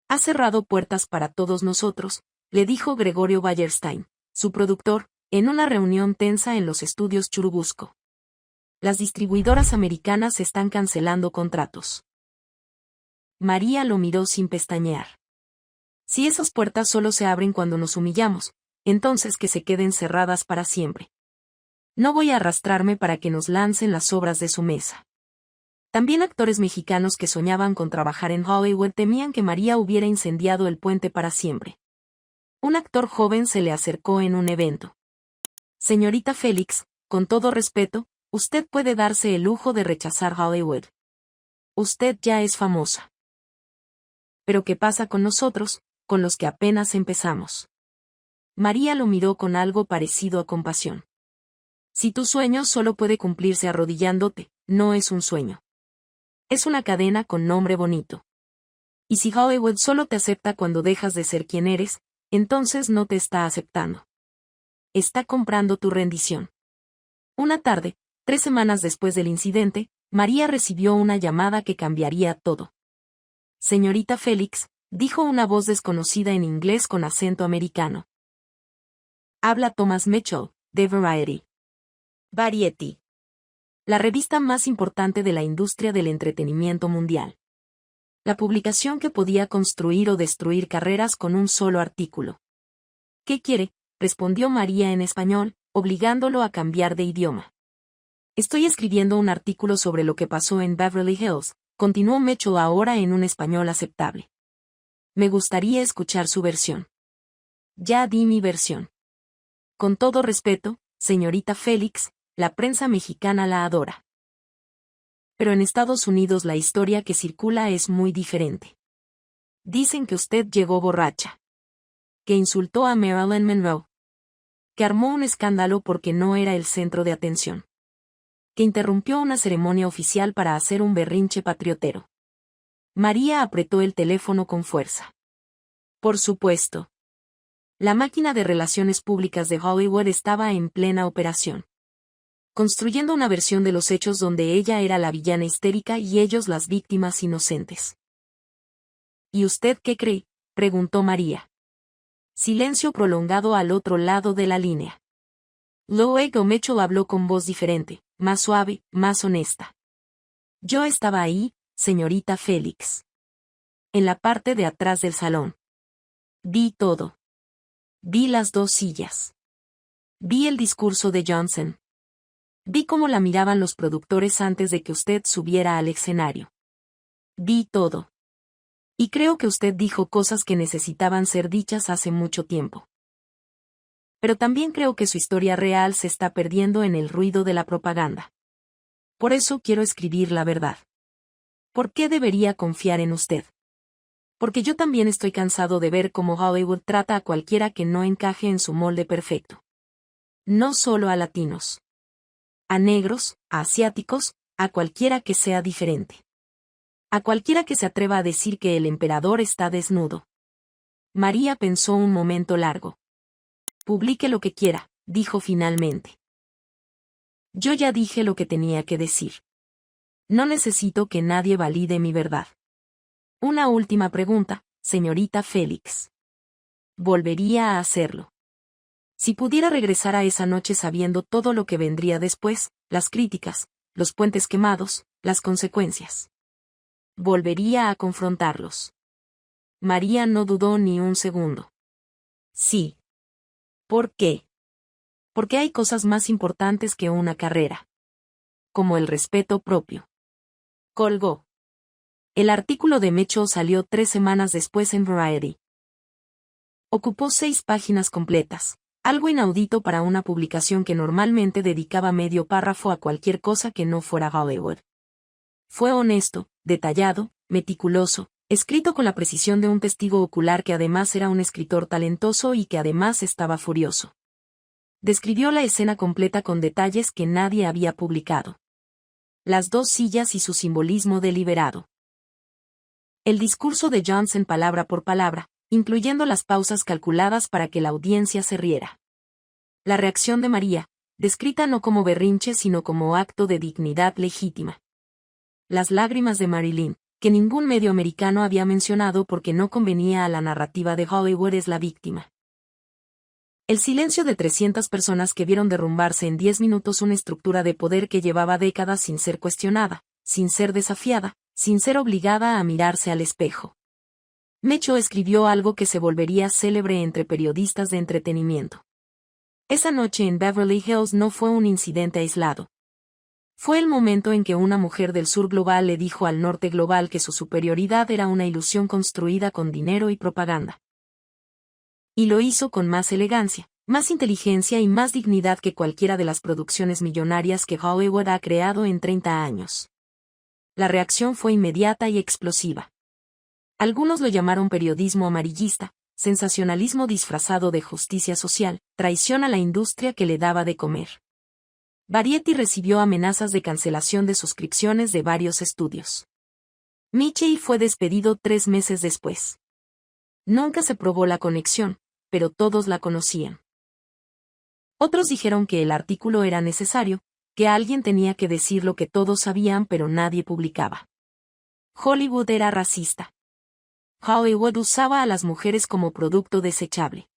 Ha cerrado puertas para todos nosotros, le dijo Gregorio Wallerstein, su productor, en una reunión tensa en los estudios Churubusco. Las distribuidoras americanas están cancelando contratos. María lo miró sin pestañear. Si esas puertas solo se abren cuando nos humillamos, entonces que se queden cerradas para siempre. No voy a arrastrarme para que nos lancen las obras de su mesa. También actores mexicanos que soñaban con trabajar en Hollywood temían que María hubiera incendiado el puente para siempre. Un actor joven se le acercó en un evento. Señorita Félix, con todo respeto, usted puede darse el lujo de rechazar Hollywood. Usted ya es famosa. Pero ¿qué pasa con nosotros, con los que apenas empezamos? María lo miró con algo parecido a compasión. Si tu sueño solo puede cumplirse arrodillándote, no es un sueño. Es una cadena con nombre bonito. Y si Hollywood solo te acepta cuando dejas de ser quien eres, entonces no te está aceptando. Está comprando tu rendición. Una tarde, 3 semanas después del incidente, María recibió una llamada que cambiaría todo. Señorita Félix, dijo una voz desconocida en inglés con acento americano. Habla Thomas Mitchell, de Variety. Variety. La revista más importante de la industria del entretenimiento mundial. La publicación que podía construir o destruir carreras con un solo artículo. ¿Qué quiere?, respondió María en español, obligándolo a cambiar de idioma. Estoy escribiendo un artículo sobre lo que pasó en Beverly Hills, continuó Mitchell ahora en un español aceptable. Me gustaría escuchar su versión. Ya di mi versión. Con todo respeto, señorita Félix, la prensa mexicana la adora. Pero en Estados Unidos la historia que circula es muy diferente. Dicen que usted llegó borracha. Que insultó a Marilyn Monroe. Que armó un escándalo porque no era el centro de atención. Que interrumpió una ceremonia oficial para hacer un berrinche patriotero. María apretó el teléfono con fuerza. Por supuesto. La máquina de relaciones públicas de Hollywood estaba en plena operación. Construyendo una versión de los hechos donde ella era la villana histérica y ellos las víctimas inocentes. ¿Y usted qué cree?, preguntó María. Silencio prolongado al otro lado de la línea. Luego Mitchell habló con voz diferente, más suave, más honesta. Yo estaba ahí, señorita Félix. En la parte de atrás del salón. Vi todo. Vi las 2 sillas. Vi el discurso de Johnson. Vi cómo la miraban los productores antes de que usted subiera al escenario. Vi todo. Y creo que usted dijo cosas que necesitaban ser dichas hace mucho tiempo. Pero también creo que su historia real se está perdiendo en el ruido de la propaganda. Por eso quiero escribir la verdad. ¿Por qué debería confiar en usted? Porque yo también estoy cansado de ver cómo Hollywood trata a cualquiera que no encaje en su molde perfecto. No solo a latinos. A negros, a asiáticos, a cualquiera que sea diferente. A cualquiera que se atreva a decir que el emperador está desnudo. María pensó un momento largo. Publique lo que quiera, dijo finalmente. Yo ya dije lo que tenía que decir. No necesito que nadie valide mi verdad. Una última pregunta, señorita Félix. Volvería a hacerlo. Si pudiera regresar a esa noche sabiendo todo lo que vendría después, las críticas, los puentes quemados, las consecuencias. Volvería a confrontarlos. María no dudó ni un segundo. Sí. ¿Por qué? Porque hay cosas más importantes que una carrera. Como el respeto propio. Colgó. El artículo de Mitchell salió 3 semanas después en Variety. Ocupó 6 páginas completas, algo inaudito para una publicación que normalmente dedicaba medio párrafo a cualquier cosa que no fuera Hollywood. Fue honesto, detallado, meticuloso, escrito con la precisión de un testigo ocular que además era un escritor talentoso y que además estaba furioso. Describió la escena completa con detalles que nadie había publicado. Las 2 sillas y su simbolismo deliberado. El discurso de Johnson palabra por palabra, incluyendo las pausas calculadas para que la audiencia se riera. La reacción de María, descrita no como berrinche sino como acto de dignidad legítima. Las lágrimas de Marilyn, que ningún medio americano había mencionado porque no convenía a la narrativa de Hollywood, es la víctima. El silencio de 300 personas que vieron derrumbarse en 10 minutos una estructura de poder que llevaba décadas sin ser cuestionada, sin ser desafiada, sin ser obligada a mirarse al espejo. Mitchell escribió algo que se volvería célebre entre periodistas de entretenimiento. Esa noche en Beverly Hills no fue un incidente aislado. Fue el momento en que una mujer del sur global le dijo al norte global que su superioridad era una ilusión construida con dinero y propaganda. Y lo hizo con más elegancia, más inteligencia y más dignidad que cualquiera de las producciones millonarias que Hollywood ha creado en 30 años. La reacción fue inmediata y explosiva. Algunos lo llamaron periodismo amarillista, sensacionalismo disfrazado de justicia social, traición a la industria que le daba de comer. Variety recibió amenazas de cancelación de suscripciones de varios estudios. Mitchell fue despedido 3 meses después. Nunca se probó la conexión, pero todos la conocían. Otros dijeron que el artículo era necesario, que alguien tenía que decir lo que todos sabían pero nadie publicaba. Hollywood era racista. Hollywood usaba a las mujeres como producto desechable.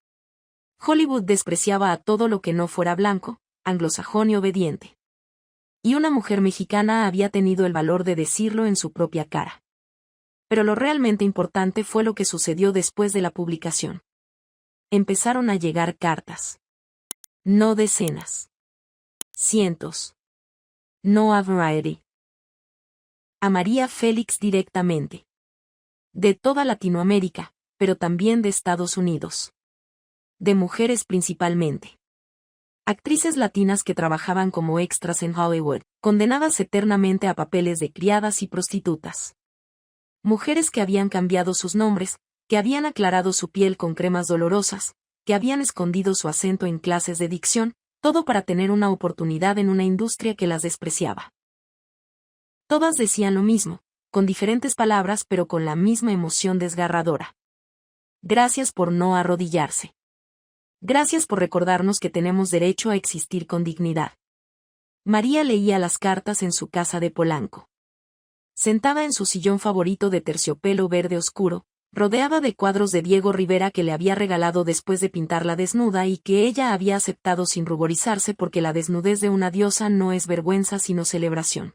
Hollywood despreciaba a todo lo que no fuera blanco, anglosajón y obediente. y una mujer mexicana había tenido el valor de decirlo en su propia cara. Pero lo realmente importante fue lo que sucedió después de la publicación. Empezaron a llegar cartas. No decenas. Cientos. No a Variety. A María Félix directamente. De toda Latinoamérica, pero también de Estados Unidos. De mujeres principalmente. Actrices latinas que trabajaban como extras en Hollywood, condenadas eternamente a papeles de criadas y prostitutas. Mujeres que habían cambiado sus nombres, que habían aclarado su piel con cremas dolorosas, que habían escondido su acento en clases de dicción, todo para tener una oportunidad en una industria que las despreciaba. Todas decían lo mismo, con diferentes palabras pero con la misma emoción desgarradora. Gracias por no arrodillarse. Gracias por recordarnos que tenemos derecho a existir con dignidad. María leía las cartas en su casa de Polanco. Sentada en su sillón favorito de terciopelo verde oscuro, rodeada de cuadros de Diego Rivera que le había regalado después de pintarla desnuda y que ella había aceptado sin ruborizarse porque la desnudez de una diosa no es vergüenza sino celebración.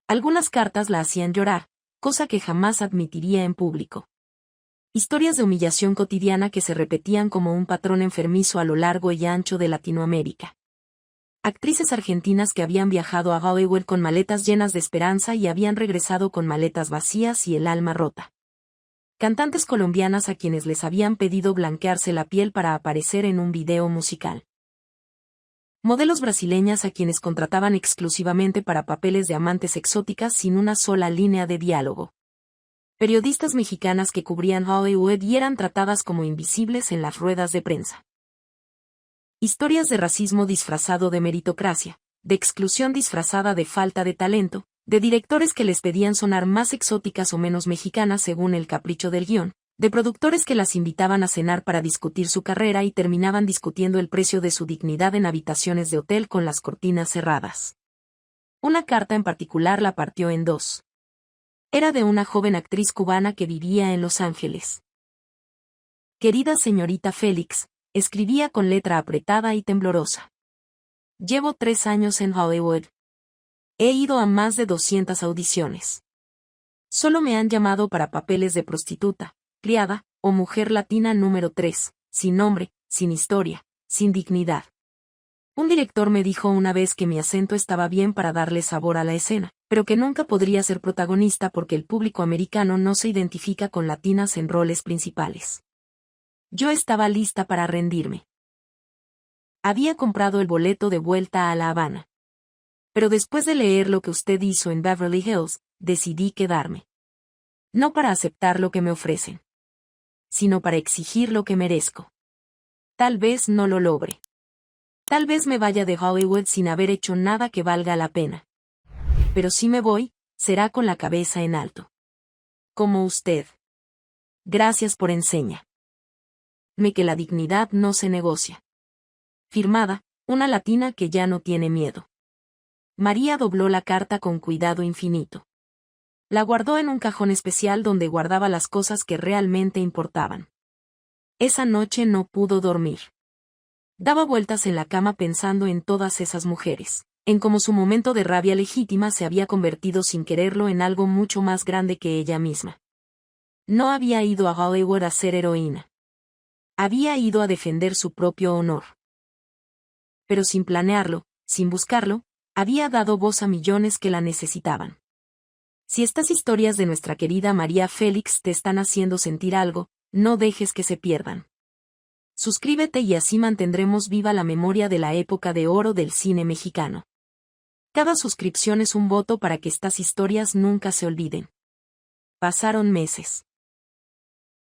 Algunas cartas la hacían llorar, cosa que jamás admitiría en público. Historias de humillación cotidiana que se repetían como un patrón enfermizo a lo largo y ancho de Latinoamérica. Actrices argentinas que habían viajado a Hollywood con maletas llenas de esperanza y habían regresado con maletas vacías y el alma rota. Cantantes colombianas a quienes les habían pedido blanquearse la piel para aparecer en un video musical. Modelos brasileñas a quienes contrataban exclusivamente para papeles de amantes exóticas sin una sola línea de diálogo. Periodistas mexicanas que cubrían Hollywood y eran tratadas como invisibles en las ruedas de prensa. Historias de racismo disfrazado de meritocracia, de exclusión disfrazada de falta de talento, de directores que les pedían sonar más exóticas o menos mexicanas según el capricho del guión, de productores que las invitaban a cenar para discutir su carrera y terminaban discutiendo el precio de su dignidad en habitaciones de hotel con las cortinas cerradas. Una carta en particular la partió en dos. Era de una joven actriz cubana que vivía en Los Ángeles. Querida señorita Félix, escribía con letra apretada y temblorosa. Llevo 3 años en Hollywood. He ido a más de 200 audiciones. Solo me han llamado para papeles de prostituta, criada, o mujer latina número 3, sin nombre, sin historia, sin dignidad. Un director me dijo una vez que mi acento estaba bien para darle sabor a la escena, pero que nunca podría ser protagonista porque el público americano no se identifica con latinas en roles principales. Yo estaba lista para rendirme. Había comprado el boleto de vuelta a La Habana. Pero después de leer lo que usted hizo en Beverly Hills, decidí quedarme. No para aceptar lo que me ofrecen, sino para exigir lo que merezco. Tal vez no lo logre. Tal vez me vaya de Hollywood sin haber hecho nada que valga la pena. Pero si me voy, será con la cabeza en alto. Como usted. Gracias por enseñar. Que la dignidad no se negocia. Firmada, una latina que ya no tiene miedo. María dobló la carta con cuidado infinito. La guardó en un cajón especial donde guardaba las cosas que realmente importaban. Esa noche no pudo dormir. Daba vueltas en la cama pensando en todas esas mujeres, en cómo su momento de rabia legítima se había convertido sin quererlo en algo mucho más grande que ella misma. No había ido a Hollywood a ser heroína. Había ido a defender su propio honor. Pero sin planearlo, sin buscarlo, había dado voz a millones que la necesitaban. Si estas historias de nuestra querida María Félix te están haciendo sentir algo, no dejes que se pierdan. Suscríbete y así mantendremos viva la memoria de la época de oro del cine mexicano. Cada suscripción es un voto para que estas historias nunca se olviden. Pasaron meses.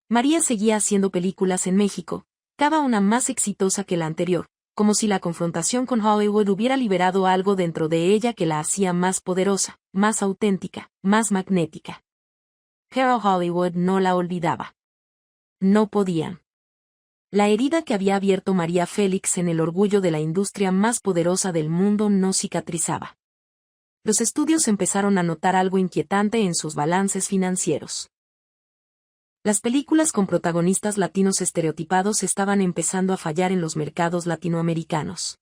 María seguía haciendo películas en México, cada una más exitosa que la anterior, como si la confrontación con Hollywood hubiera liberado algo dentro de ella que la hacía más poderosa, más auténtica, más magnética. Pero Hollywood no la olvidaba. No podían. La herida que había abierto María Félix en el orgullo de la industria más poderosa del mundo no cicatrizaba. Los estudios empezaron a notar algo inquietante en sus balances financieros. Las películas con protagonistas latinos estereotipados estaban empezando a fallar en los mercados latinoamericanos.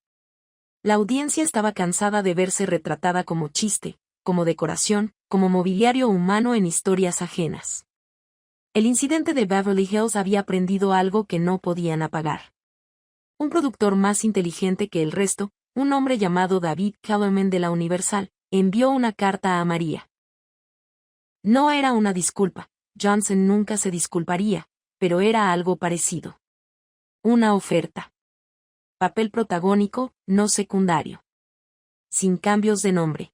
La audiencia estaba cansada de verse retratada como chiste, como decoración, como mobiliario humano en historias ajenas. El incidente de Beverly Hills había aprendido algo que no podían apagar. Un productor más inteligente que el resto, un hombre llamado David Kellerman de la Universal, envió una carta a María. No era una disculpa, Johnson nunca se disculparía, pero era algo parecido. Una oferta. Papel protagónico, no secundario. Sin cambios de nombre.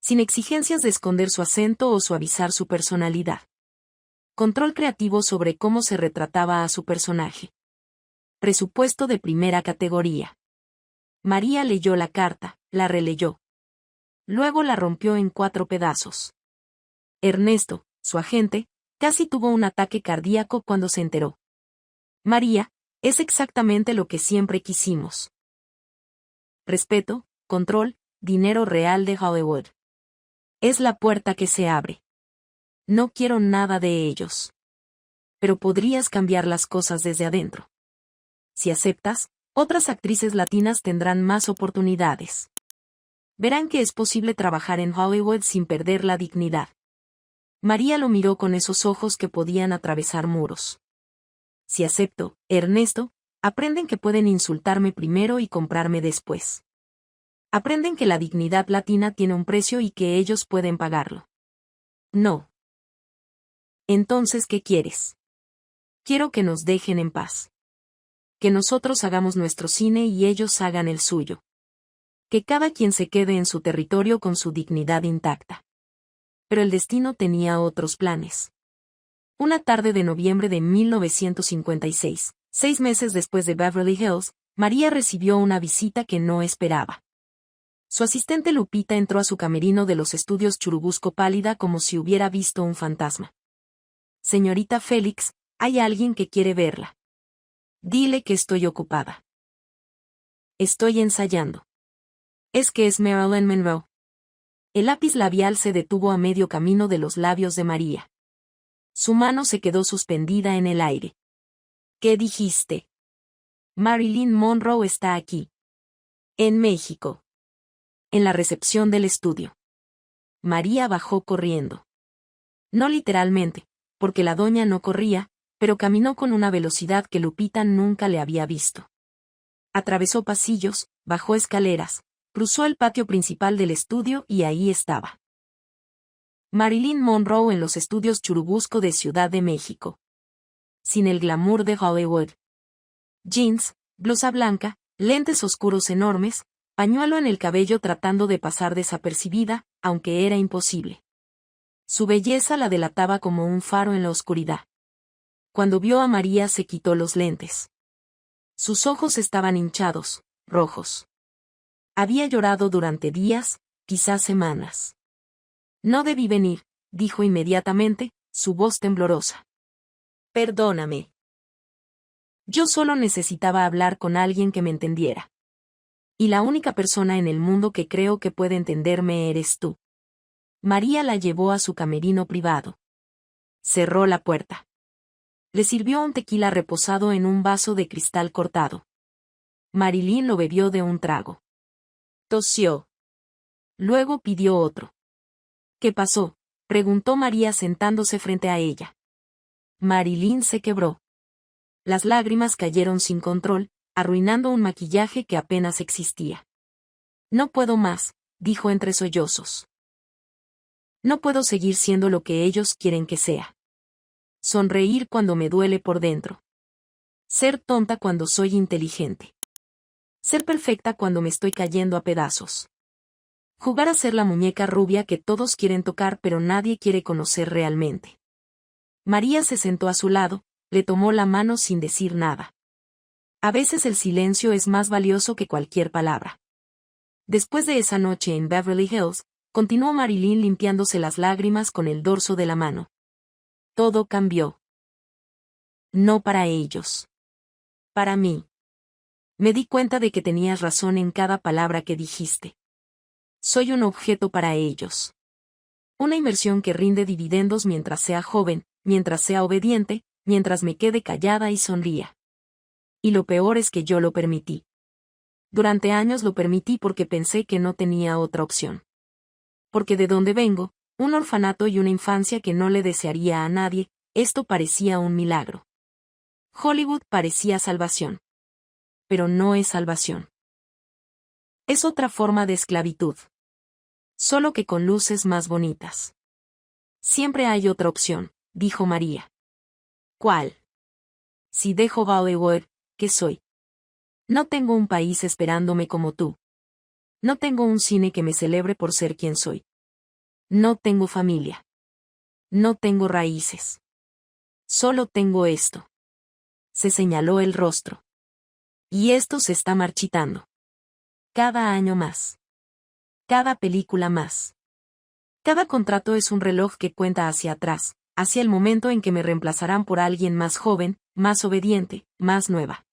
Sin exigencias de esconder su acento o suavizar su personalidad. Control creativo sobre cómo se retrataba a su personaje. Presupuesto de primera categoría. María leyó la carta, la releyó. Luego la rompió en 4 pedazos. Ernesto, su agente, casi tuvo un ataque cardíaco cuando se enteró. María, es exactamente lo que siempre quisimos. Respeto, control, dinero real de Hollywood. Es la puerta que se abre. No quiero nada de ellos. Pero podrías cambiar las cosas desde adentro. Si aceptas, otras actrices latinas tendrán más oportunidades. Verán que es posible trabajar en Hollywood sin perder la dignidad. María lo miró con esos ojos que podían atravesar muros. Si acepto, Ernesto, aprenden que pueden insultarme primero y comprarme después. Aprenden que la dignidad latina tiene un precio y que ellos pueden pagarlo. No. Entonces, ¿qué quieres? Quiero que nos dejen en paz. Que nosotros hagamos nuestro cine y ellos hagan el suyo. Que cada quien se quede en su territorio con su dignidad intacta. Pero el destino tenía otros planes. Una tarde de noviembre de 1956, 6 meses después de Beverly Hills, María recibió una visita que no esperaba. Su asistente Lupita entró a su camerino de los estudios Churubusco pálida como si hubiera visto un fantasma. Señorita Félix, hay alguien que quiere verla. Dile que estoy ocupada. Estoy ensayando. Es que es Marilyn Monroe. El lápiz labial se detuvo a medio camino de los labios de María. Su mano se quedó suspendida en el aire. ¿Qué dijiste? Marilyn Monroe está aquí. En México. En la recepción del estudio. María bajó corriendo. No literalmente, porque la doña no corría, pero caminó con una velocidad que Lupita nunca le había visto. Atravesó pasillos, bajó escaleras, cruzó el patio principal del estudio y ahí estaba. Marilyn Monroe en los estudios Churubusco de Ciudad de México. Sin el glamour de Hollywood. Jeans, blusa blanca, lentes oscuros enormes, pañuelo en el cabello tratando de pasar desapercibida, aunque era imposible. Su belleza la delataba como un faro en la oscuridad. Cuando vio a María se quitó los lentes. Sus ojos estaban hinchados, rojos. Había llorado durante días, quizás semanas. No debí venir, dijo inmediatamente, su voz temblorosa. Perdóname. Yo solo necesitaba hablar con alguien que me entendiera. Y la única persona en el mundo que creo que puede entenderme eres tú. María la llevó a su camerino privado. Cerró la puerta. Le sirvió un tequila reposado en un vaso de cristal cortado. Marilyn lo bebió de un trago. Tosió. Luego pidió otro. ¿Qué pasó?, preguntó María sentándose frente a ella. Marilyn se quebró. Las lágrimas cayeron sin control, arruinando un maquillaje que apenas existía. No puedo más, dijo entre sollozos. No puedo seguir siendo lo que ellos quieren que sea. Sonreír cuando me duele por dentro. Ser tonta cuando soy inteligente. Ser perfecta cuando me estoy cayendo a pedazos. Jugar a ser la muñeca rubia que todos quieren tocar pero nadie quiere conocer realmente. María se sentó a su lado, le tomó la mano sin decir nada. A veces el silencio es más valioso que cualquier palabra. Después de esa noche en Beverly Hills, continuó Marilyn limpiándose las lágrimas con el dorso de la mano. Todo cambió. No para ellos. Para mí. Me di cuenta de que tenías razón en cada palabra que dijiste. Soy un objeto para ellos. Una inversión que rinde dividendos mientras sea joven, mientras sea obediente, mientras me quede callada y sonría. Y lo peor es que yo lo permití. Durante años lo permití porque pensé que no tenía otra opción. Porque de donde vengo, un orfanato y una infancia que no le desearía a nadie, esto parecía un milagro. Hollywood parecía salvación. Pero no es salvación. Es otra forma de esclavitud. Solo que con luces más bonitas. Siempre hay otra opción, dijo María. ¿Cuál? Si dejo Hollywood, ¿qué soy? No tengo un país esperándome como tú. No tengo un cine que me celebre por ser quien soy. No tengo familia. No tengo raíces. Solo tengo esto. Se señaló el rostro. Y esto se está marchitando. Cada año más. Cada película más. Cada contrato es un reloj que cuenta hacia atrás, hacia el momento en que me reemplazarán por alguien más joven, más obediente, más nueva.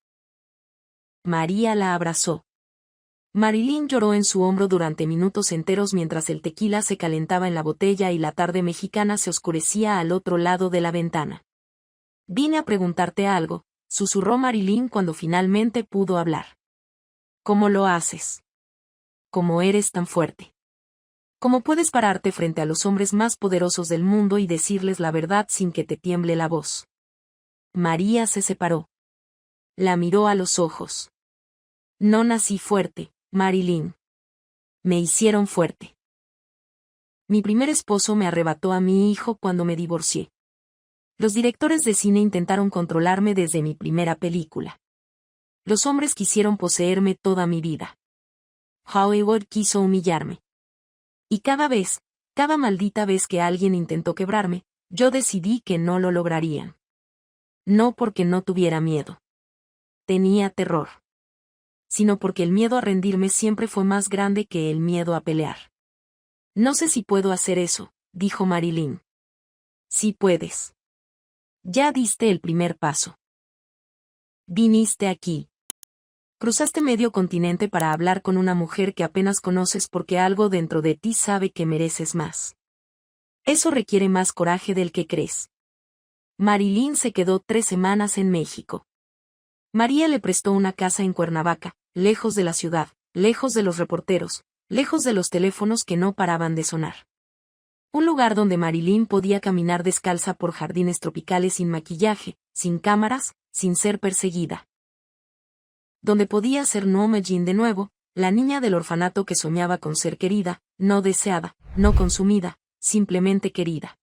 María la abrazó. Marilyn lloró en su hombro durante minutos enteros mientras el tequila se calentaba en la botella y la tarde mexicana se oscurecía al otro lado de la ventana. Vine a preguntarte algo, susurró Marilyn cuando finalmente pudo hablar. ¿Cómo lo haces? ¿Cómo eres tan fuerte? ¿Cómo puedes pararte frente a los hombres más poderosos del mundo y decirles la verdad sin que te tiemble la voz? María se separó. La miró a los ojos. No nací fuerte, Marilyn. Me hicieron fuerte. Mi primer esposo me arrebató a mi hijo cuando me divorcié. Los directores de cine intentaron controlarme desde mi primera película. Los hombres quisieron poseerme toda mi vida. Hollywood quiso humillarme. Y cada maldita vez que alguien intentó quebrarme, yo decidí que no lo lograrían. No porque no tuviera miedo. Tenía terror. Sino porque el miedo a rendirme siempre fue más grande que el miedo a pelear. No sé si puedo hacer eso, dijo Marilyn. Sí puedes. Ya diste el primer paso. Viniste aquí. Cruzaste medio continente para hablar con una mujer que apenas conoces porque algo dentro de ti sabe que mereces más. Eso requiere más coraje del que crees. Marilyn se quedó 3 semanas en México. María le prestó una casa en Cuernavaca, lejos de la ciudad, lejos de los reporteros, lejos de los teléfonos que no paraban de sonar. Un lugar donde Marilyn podía caminar descalza por jardines tropicales sin maquillaje, sin cámaras, sin ser perseguida. Donde podía ser Norma Jean de nuevo, la niña del orfanato que soñaba con ser querida, no deseada, no consumida, simplemente querida.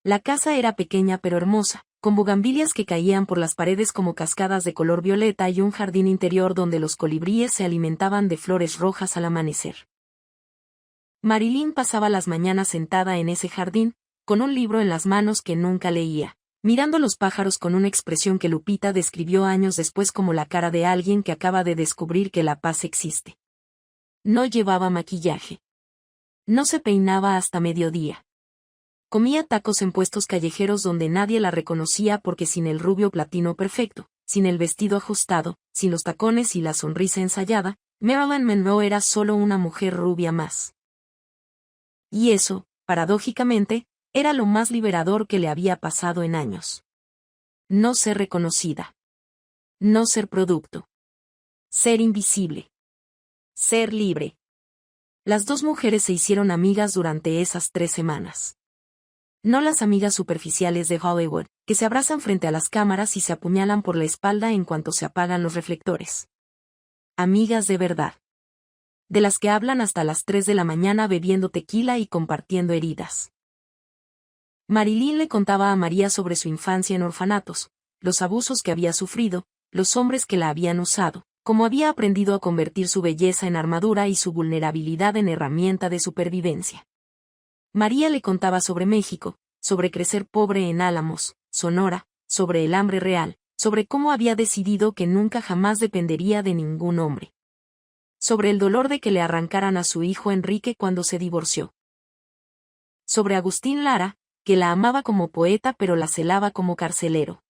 La casa era pequeña pero hermosa, con bugambilias que caían por las paredes como cascadas de color violeta y un jardín interior donde los colibríes se alimentaban de flores rojas al amanecer. Marilyn pasaba las mañanas sentada en ese jardín, con un libro en las manos que nunca leía, mirando los pájaros con una expresión que Lupita describió años después como la cara de alguien que acaba de descubrir que la paz existe. No llevaba maquillaje. No se peinaba hasta mediodía. Comía tacos en puestos callejeros donde nadie la reconocía porque sin el rubio platino perfecto, sin el vestido ajustado, sin los tacones y la sonrisa ensayada, Marilyn Monroe era solo una mujer rubia más. Y eso, paradójicamente, era lo más liberador que le había pasado en años. No ser reconocida. No ser producto. Ser invisible. Ser libre. Las dos mujeres se hicieron amigas durante esas 3 semanas. No las amigas superficiales de Hollywood, que se abrazan frente a las cámaras y se apuñalan por la espalda en cuanto se apagan los reflectores. Amigas de verdad. De las que hablan hasta las 3 de la mañana bebiendo tequila y compartiendo heridas. Marilyn le contaba a María sobre su infancia en orfanatos, los abusos que había sufrido, los hombres que la habían usado, cómo había aprendido a convertir su belleza en armadura y su vulnerabilidad en herramienta de supervivencia. María le contaba sobre México, sobre crecer pobre en Álamos, Sonora, sobre el hambre real, sobre cómo había decidido que nunca jamás dependería de ningún hombre. Sobre el dolor de que le arrancaran a su hijo Enrique cuando se divorció. Sobre Agustín Lara, que la amaba como poeta pero la celaba como carcelero.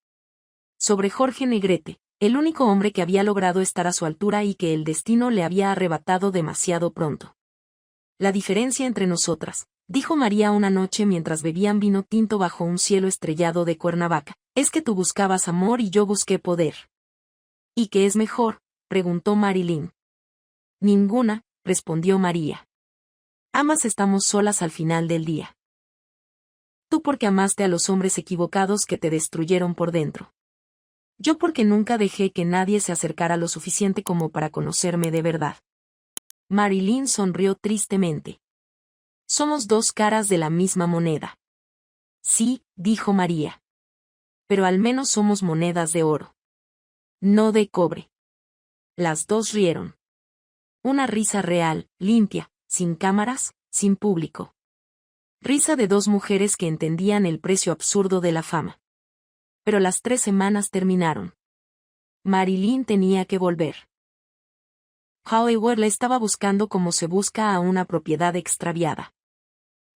Sobre Jorge Negrete, el único hombre que había logrado estar a su altura y que el destino le había arrebatado demasiado pronto. La diferencia entre nosotras, dijo María una noche mientras bebían vino tinto bajo un cielo estrellado de Cuernavaca, es que tú buscabas amor y yo busqué poder. ¿Y qué es mejor?, preguntó Marilyn. Ninguna, respondió María. Ambas estamos solas al final del día. Tú porque amaste a los hombres equivocados que te destruyeron por dentro. Yo porque nunca dejé que nadie se acercara lo suficiente como para conocerme de verdad. Marilyn sonrió tristemente. Somos dos caras de la misma moneda. Sí, dijo María. Pero al menos somos monedas de oro. No de cobre. Las dos rieron. Una risa real, limpia, sin cámaras, sin público. Risa de dos mujeres que entendían el precio absurdo de la fama. Pero las 3 semanas terminaron. Marilyn tenía que volver. Hollywood la estaba buscando como se busca a una propiedad extraviada.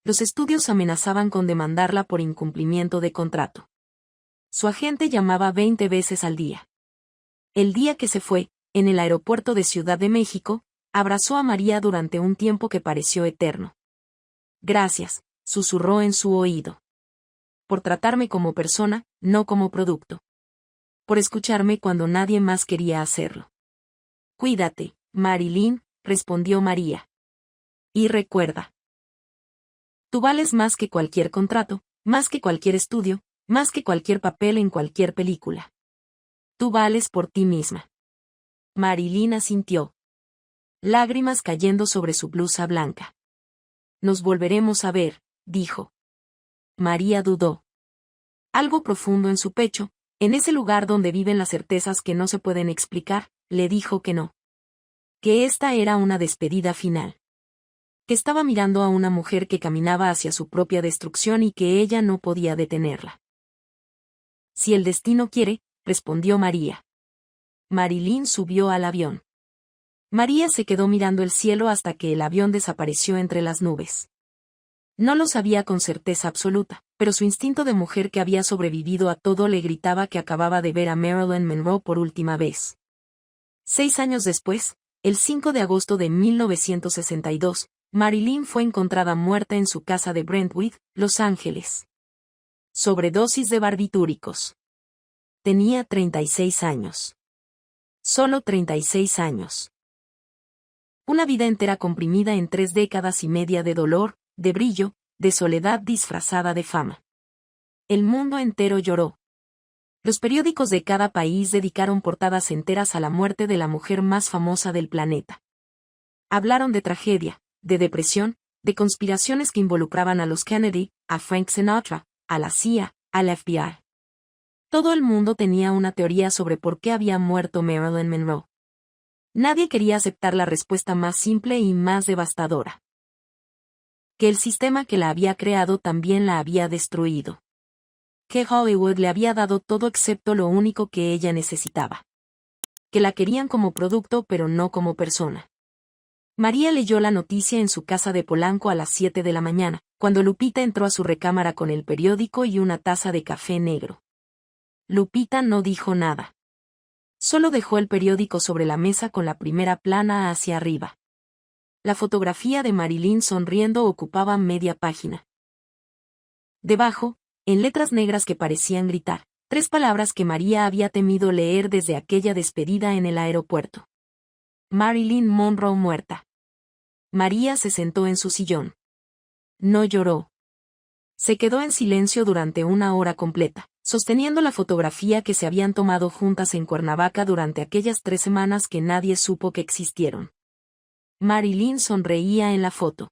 Los estudios amenazaban con demandarla por incumplimiento de contrato. Su agente llamaba 20 veces al día. El día que se fue, en el aeropuerto de Ciudad de México, abrazó a María durante un tiempo que pareció eterno. Gracias, susurró en su oído. Por tratarme como persona, no como producto. Por escucharme cuando nadie más quería hacerlo. Cuídate, Marilyn, respondió María. Y recuerda. Tú vales más que cualquier contrato, más que cualquier estudio, más que cualquier papel en cualquier película. Tú vales por ti misma. Marilyn asintió. Lágrimas cayendo sobre su blusa blanca. Nos volveremos a ver, dijo. María dudó. Algo profundo en su pecho, en ese lugar donde viven las certezas que no se pueden explicar, le dijo que no. Que esta era una despedida final. Que estaba mirando a una mujer que caminaba hacia su propia destrucción y que ella no podía detenerla. Si el destino quiere, respondió María. Marilyn subió al avión. María se quedó mirando el cielo hasta que el avión desapareció entre las nubes. No lo sabía con certeza absoluta, pero su instinto de mujer que había sobrevivido a todo le gritaba que acababa de ver a Marilyn Monroe por última vez. 6 años después, el 5 de agosto de 1962, Marilyn fue encontrada muerta en su casa de Brentwood, Los Ángeles. Sobredosis de barbitúricos. Tenía 36 años. Solo 36 años. Una vida entera comprimida en 3 décadas y media de dolor, de brillo, de soledad disfrazada de fama. El mundo entero lloró. Los periódicos de cada país dedicaron portadas enteras a la muerte de la mujer más famosa del planeta. Hablaron de tragedia, de depresión, de conspiraciones que involucraban a los Kennedy, a Frank Sinatra, a la CIA, al FBI. Todo el mundo tenía una teoría sobre por qué había muerto Marilyn Monroe. Nadie quería aceptar la respuesta más simple y más devastadora. Que el sistema que la había creado también la había destruido. Que Hollywood le había dado todo excepto lo único que ella necesitaba. Que la querían como producto pero no como persona. María leyó la noticia en su casa de Polanco a las 7 de la mañana, cuando Lupita entró a su recámara con el periódico y una taza de café negro. Lupita no dijo nada. Solo dejó el periódico sobre la mesa con la primera plana hacia arriba. La fotografía de Marilyn sonriendo ocupaba media página. Debajo, en letras negras que parecían gritar, 3 palabras que María había temido leer desde aquella despedida en el aeropuerto. Marilyn Monroe muerta. María se sentó en su sillón. No lloró. Se quedó en silencio durante 1 hora completa, sosteniendo la fotografía que se habían tomado juntas en Cuernavaca durante aquellas 3 semanas que nadie supo que existieron. Marilyn sonreía en la foto.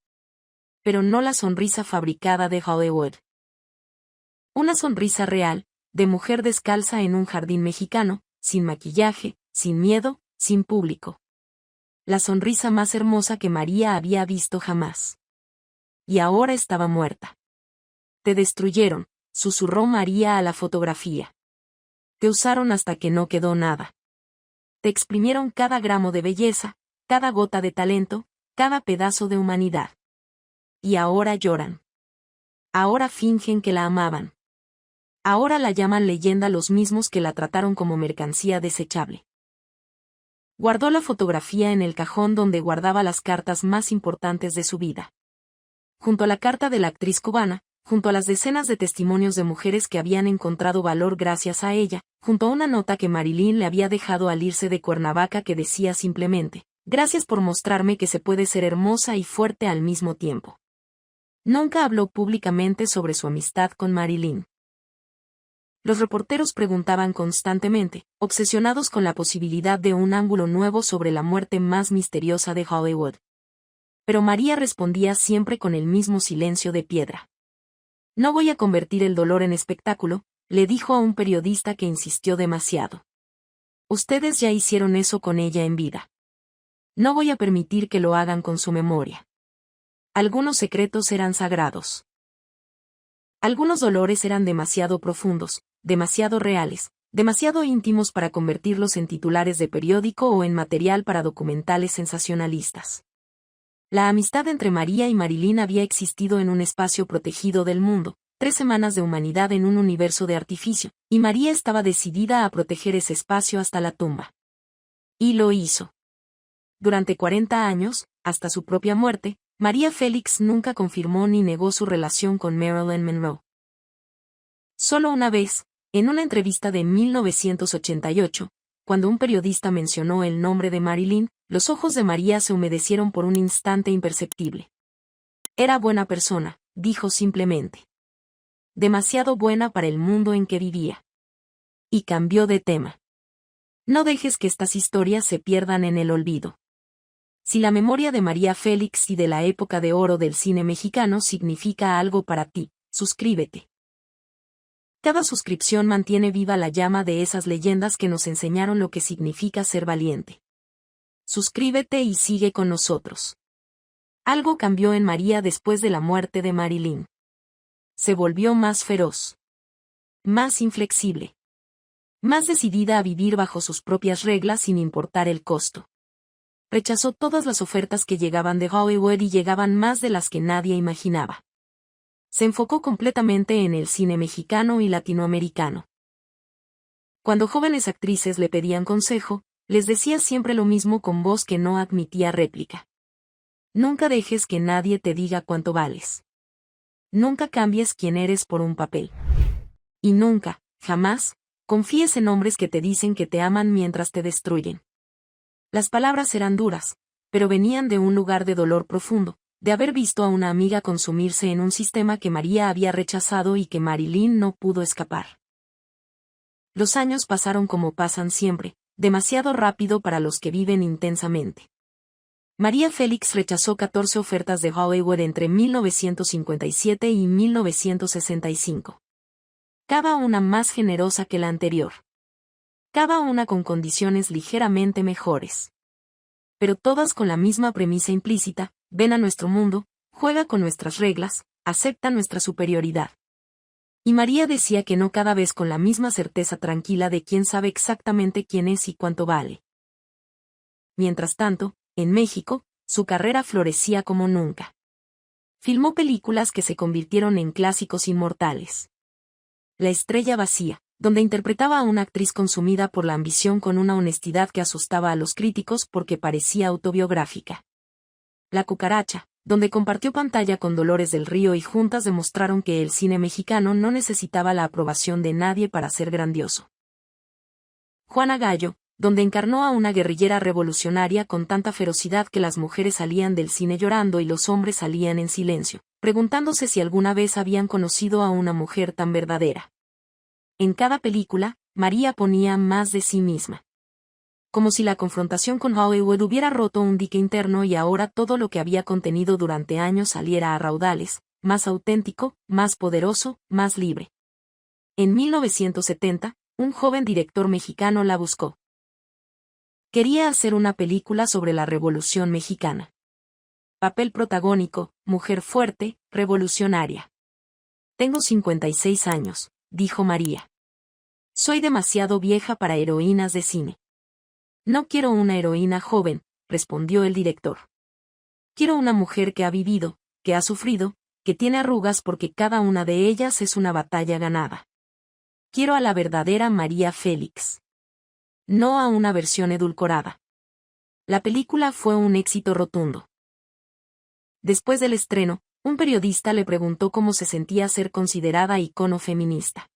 Pero no la sonrisa fabricada de Hollywood. Una sonrisa real, de mujer descalza en un jardín mexicano, sin maquillaje, sin miedo, sin público. La sonrisa más hermosa que María había visto jamás. Y ahora estaba muerta. Te destruyeron, susurró María a la fotografía. Te usaron hasta que no quedó nada. Te exprimieron cada gramo de belleza, cada gota de talento, cada pedazo de humanidad. Y ahora lloran. Ahora fingen que la amaban. Ahora la llaman leyenda los mismos que la trataron como mercancía desechable. Guardó la fotografía en el cajón donde guardaba las cartas más importantes de su vida. Junto a la carta de la actriz cubana, junto a las decenas de testimonios de mujeres que habían encontrado valor gracias a ella, junto a una nota que Marilyn le había dejado al irse de Cuernavaca que decía simplemente, Gracias por mostrarme que se puede ser hermosa y fuerte al mismo tiempo. Nunca habló públicamente sobre su amistad con Marilyn. Los reporteros preguntaban constantemente, obsesionados con la posibilidad de un ángulo nuevo sobre la muerte más misteriosa de Hollywood. Pero María respondía siempre con el mismo silencio de piedra. No voy a convertir el dolor en espectáculo, le dijo a un periodista que insistió demasiado. Ustedes ya hicieron eso con ella en vida. No voy a permitir que lo hagan con su memoria. Algunos secretos eran sagrados. Algunos dolores eran demasiado profundos, demasiado reales, demasiado íntimos para convertirlos en titulares de periódico o en material para documentales sensacionalistas. La amistad entre María y Marilyn había existido en un espacio protegido del mundo, 3 semanas de humanidad en un universo de artificio, y María estaba decidida a proteger ese espacio hasta la tumba. Y lo hizo. Durante 40 años, hasta su propia muerte, María Félix nunca confirmó ni negó su relación con Marilyn Monroe. Solo una vez, en una entrevista de 1988, cuando un periodista mencionó el nombre de Marilyn, los ojos de María se humedecieron por un instante imperceptible. Era buena persona, dijo simplemente. Demasiado buena para el mundo en que vivía. Y cambió de tema. No dejes que estas historias se pierdan en el olvido. Si la memoria de María Félix y de la época de oro del cine mexicano significa algo para ti, suscríbete. Cada suscripción mantiene viva la llama de esas leyendas que nos enseñaron lo que significa ser valiente. Suscríbete y sigue con nosotros. Algo cambió en María después de la muerte de Marilyn. Se volvió más feroz. Más inflexible. Más decidida a vivir bajo sus propias reglas sin importar el costo. Rechazó todas las ofertas que llegaban de Hollywood y llegaban más de las que nadie imaginaba. Se enfocó completamente en el cine mexicano y latinoamericano. Cuando jóvenes actrices le pedían consejo, les decía siempre lo mismo con voz que no admitía réplica. Nunca dejes que nadie te diga cuánto vales. Nunca cambies quién eres por un papel. Y nunca, jamás, confíes en hombres que te dicen que te aman mientras te destruyen. Las palabras eran duras, pero venían de un lugar de dolor profundo, de haber visto a una amiga consumirse en un sistema que María había rechazado y que Marilyn no pudo escapar. Los años pasaron como pasan siempre, demasiado rápido para los que viven intensamente. María Félix rechazó 14 ofertas de Hollywood entre 1957 y 1965. Cada una más generosa que la anterior. Cada una con condiciones ligeramente mejores. Pero todas con la misma premisa implícita: ven a nuestro mundo, juega con nuestras reglas, acepta nuestra superioridad. Y María decía que no, cada vez con la misma certeza tranquila de quien sabe exactamente quién es y cuánto vale. Mientras tanto, en México, su carrera florecía como nunca. Filmó películas que se convirtieron en clásicos inmortales. La estrella vacía, donde interpretaba a una actriz consumida por la ambición con una honestidad que asustaba a los críticos porque parecía autobiográfica. La cucaracha, donde compartió pantalla con Dolores del Río y juntas demostraron que el cine mexicano no necesitaba la aprobación de nadie para ser grandioso. Juana Gallo, donde encarnó a una guerrillera revolucionaria con tanta ferocidad que las mujeres salían del cine llorando y los hombres salían en silencio, preguntándose si alguna vez habían conocido a una mujer tan verdadera. En cada película, María ponía más de sí misma. Como si la confrontación con Hollywood hubiera roto un dique interno y ahora todo lo que había contenido durante años saliera a raudales, más auténtico, más poderoso, más libre. En 1970, un joven director mexicano la buscó. Quería hacer una película sobre la Revolución Mexicana. Papel protagónico, mujer fuerte, revolucionaria. Tengo 56 años, dijo María. Soy demasiado vieja para heroínas de cine. No quiero una heroína joven, respondió el director. Quiero una mujer que ha vivido, que ha sufrido, que tiene arrugas porque cada una de ellas es una batalla ganada. Quiero a la verdadera María Félix. No a una versión edulcorada. La película fue un éxito rotundo. Después del estreno, un periodista le preguntó cómo se sentía ser considerada icono feminista.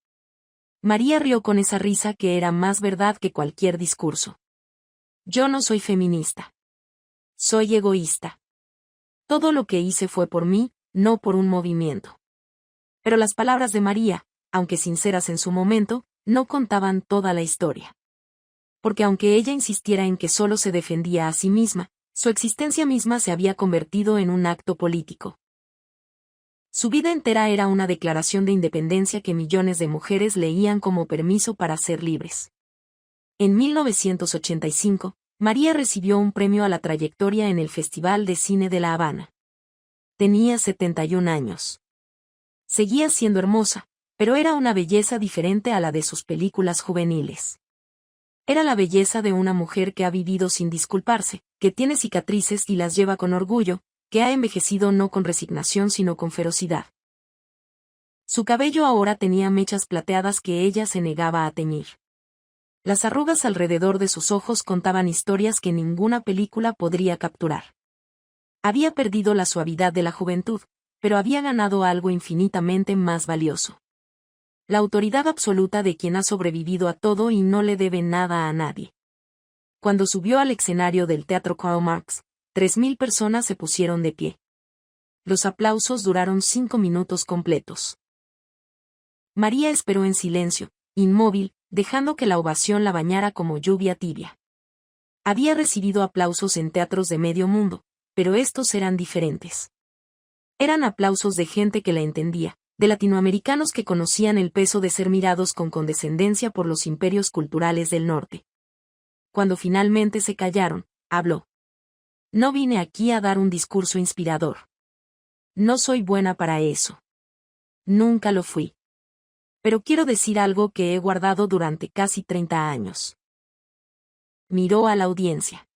María rió con esa risa que era más verdad que cualquier discurso. Yo no soy feminista. Soy egoísta. Todo lo que hice fue por mí, no por un movimiento. Pero las palabras de María, aunque sinceras en su momento, no contaban toda la historia. Porque aunque ella insistiera en que solo se defendía a sí misma, su existencia misma se había convertido en un acto político. Su vida entera era una declaración de independencia que millones de mujeres leían como permiso para ser libres. En 1985, María recibió un premio a la trayectoria en el Festival de Cine de La Habana. Tenía 71 años. Seguía siendo hermosa, pero era una belleza diferente a la de sus películas juveniles. Era la belleza de una mujer que ha vivido sin disculparse, que tiene cicatrices y las lleva con orgullo, que ha envejecido no con resignación sino con ferocidad. Su cabello ahora tenía mechas plateadas que ella se negaba a teñir. Las arrugas alrededor de sus ojos contaban historias que ninguna película podría capturar. Había perdido la suavidad de la juventud, pero había ganado algo infinitamente más valioso. La autoridad absoluta de quien ha sobrevivido a todo y no le debe nada a nadie. Cuando subió al escenario del Teatro Karl Marx, 3.000 personas se pusieron de pie. Los aplausos duraron 5 minutos completos. María esperó en silencio, inmóvil, dejando que la ovación la bañara como lluvia tibia. Había recibido aplausos en teatros de medio mundo, pero estos eran diferentes. Eran aplausos de gente que la entendía, de latinoamericanos que conocían el peso de ser mirados con condescendencia por los imperios culturales del norte. Cuando finalmente se callaron, habló. No vine aquí a dar un discurso inspirador. No soy buena para eso. Nunca lo fui. Pero quiero decir algo que he guardado durante casi 30 años. Miró a la audiencia.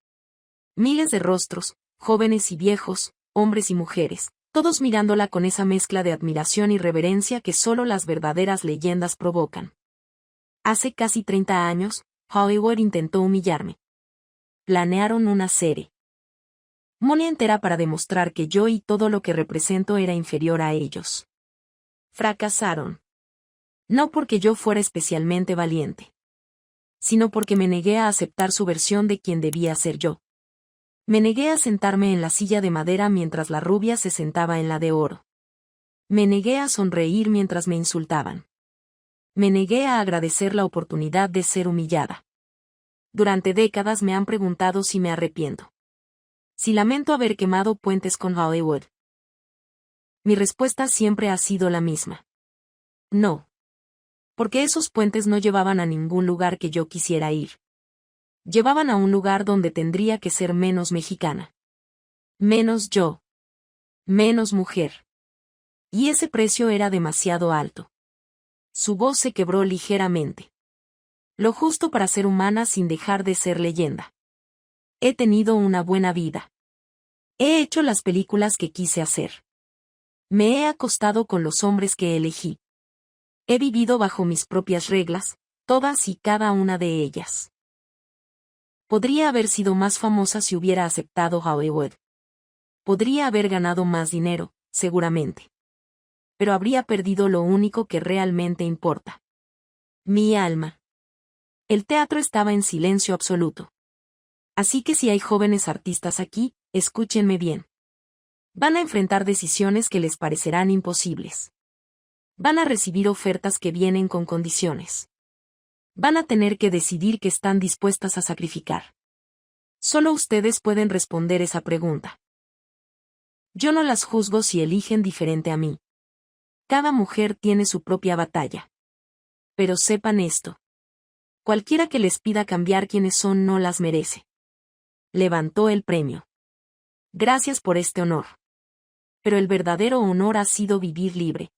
Miles de rostros, jóvenes y viejos, hombres y mujeres, todos mirándola con esa mezcla de admiración y reverencia que solo las verdaderas leyendas provocan. Hace casi 30 años, Hollywood intentó humillarme. Planearon una serie. Monia entera para demostrar que yo y todo lo que represento era inferior a ellos. Fracasaron. No porque yo fuera especialmente valiente, sino porque me negué a aceptar su versión de quien debía ser yo. Me negué a sentarme en la silla de madera mientras la rubia se sentaba en la de oro. Me negué a sonreír mientras me insultaban. Me negué a agradecer la oportunidad de ser humillada. Durante décadas me han preguntado si me arrepiento. Si lamento haber quemado puentes con Hollywood. Mi respuesta siempre ha sido la misma. No. Porque esos puentes no llevaban a ningún lugar que yo quisiera ir. Llevaban a un lugar donde tendría que ser menos mexicana. Menos yo. Menos mujer. Y ese precio era demasiado alto. Su voz se quebró ligeramente. Lo justo para ser humana sin dejar de ser leyenda. He tenido una buena vida. He hecho las películas que quise hacer. Me he acostado con los hombres que elegí. He vivido bajo mis propias reglas, todas y cada una de ellas. Podría haber sido más famosa si hubiera aceptado Hollywood. Podría haber ganado más dinero, seguramente. Pero habría perdido lo único que realmente importa. Mi alma. El teatro estaba en silencio absoluto. Así que si hay jóvenes artistas aquí, escúchenme bien. Van a enfrentar decisiones que les parecerán imposibles. Van a recibir ofertas que vienen con condiciones. Van a tener que decidir qué están dispuestas a sacrificar. Solo ustedes pueden responder esa pregunta. Yo no las juzgo si eligen diferente a mí. Cada mujer tiene su propia batalla. Pero sepan esto. Cualquiera que les pida cambiar quienes son no las merece. Levantó el premio. Gracias por este honor. Pero el verdadero honor ha sido vivir libre.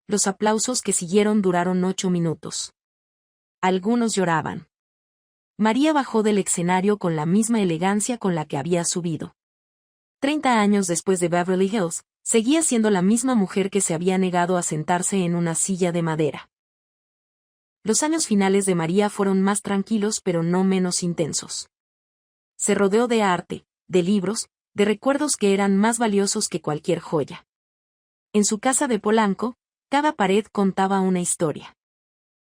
Los aplausos que siguieron duraron 8 minutos. Algunos lloraban. María bajó del escenario con la misma elegancia con la que había subido. 30 años después de Beverly Hills, seguía siendo la misma mujer que se había negado a sentarse en una silla de madera. Los años finales de María fueron más tranquilos pero no menos intensos. Se rodeó de arte, de libros, de recuerdos que eran más valiosos que cualquier joya. En su casa de Polanco, cada pared contaba una historia.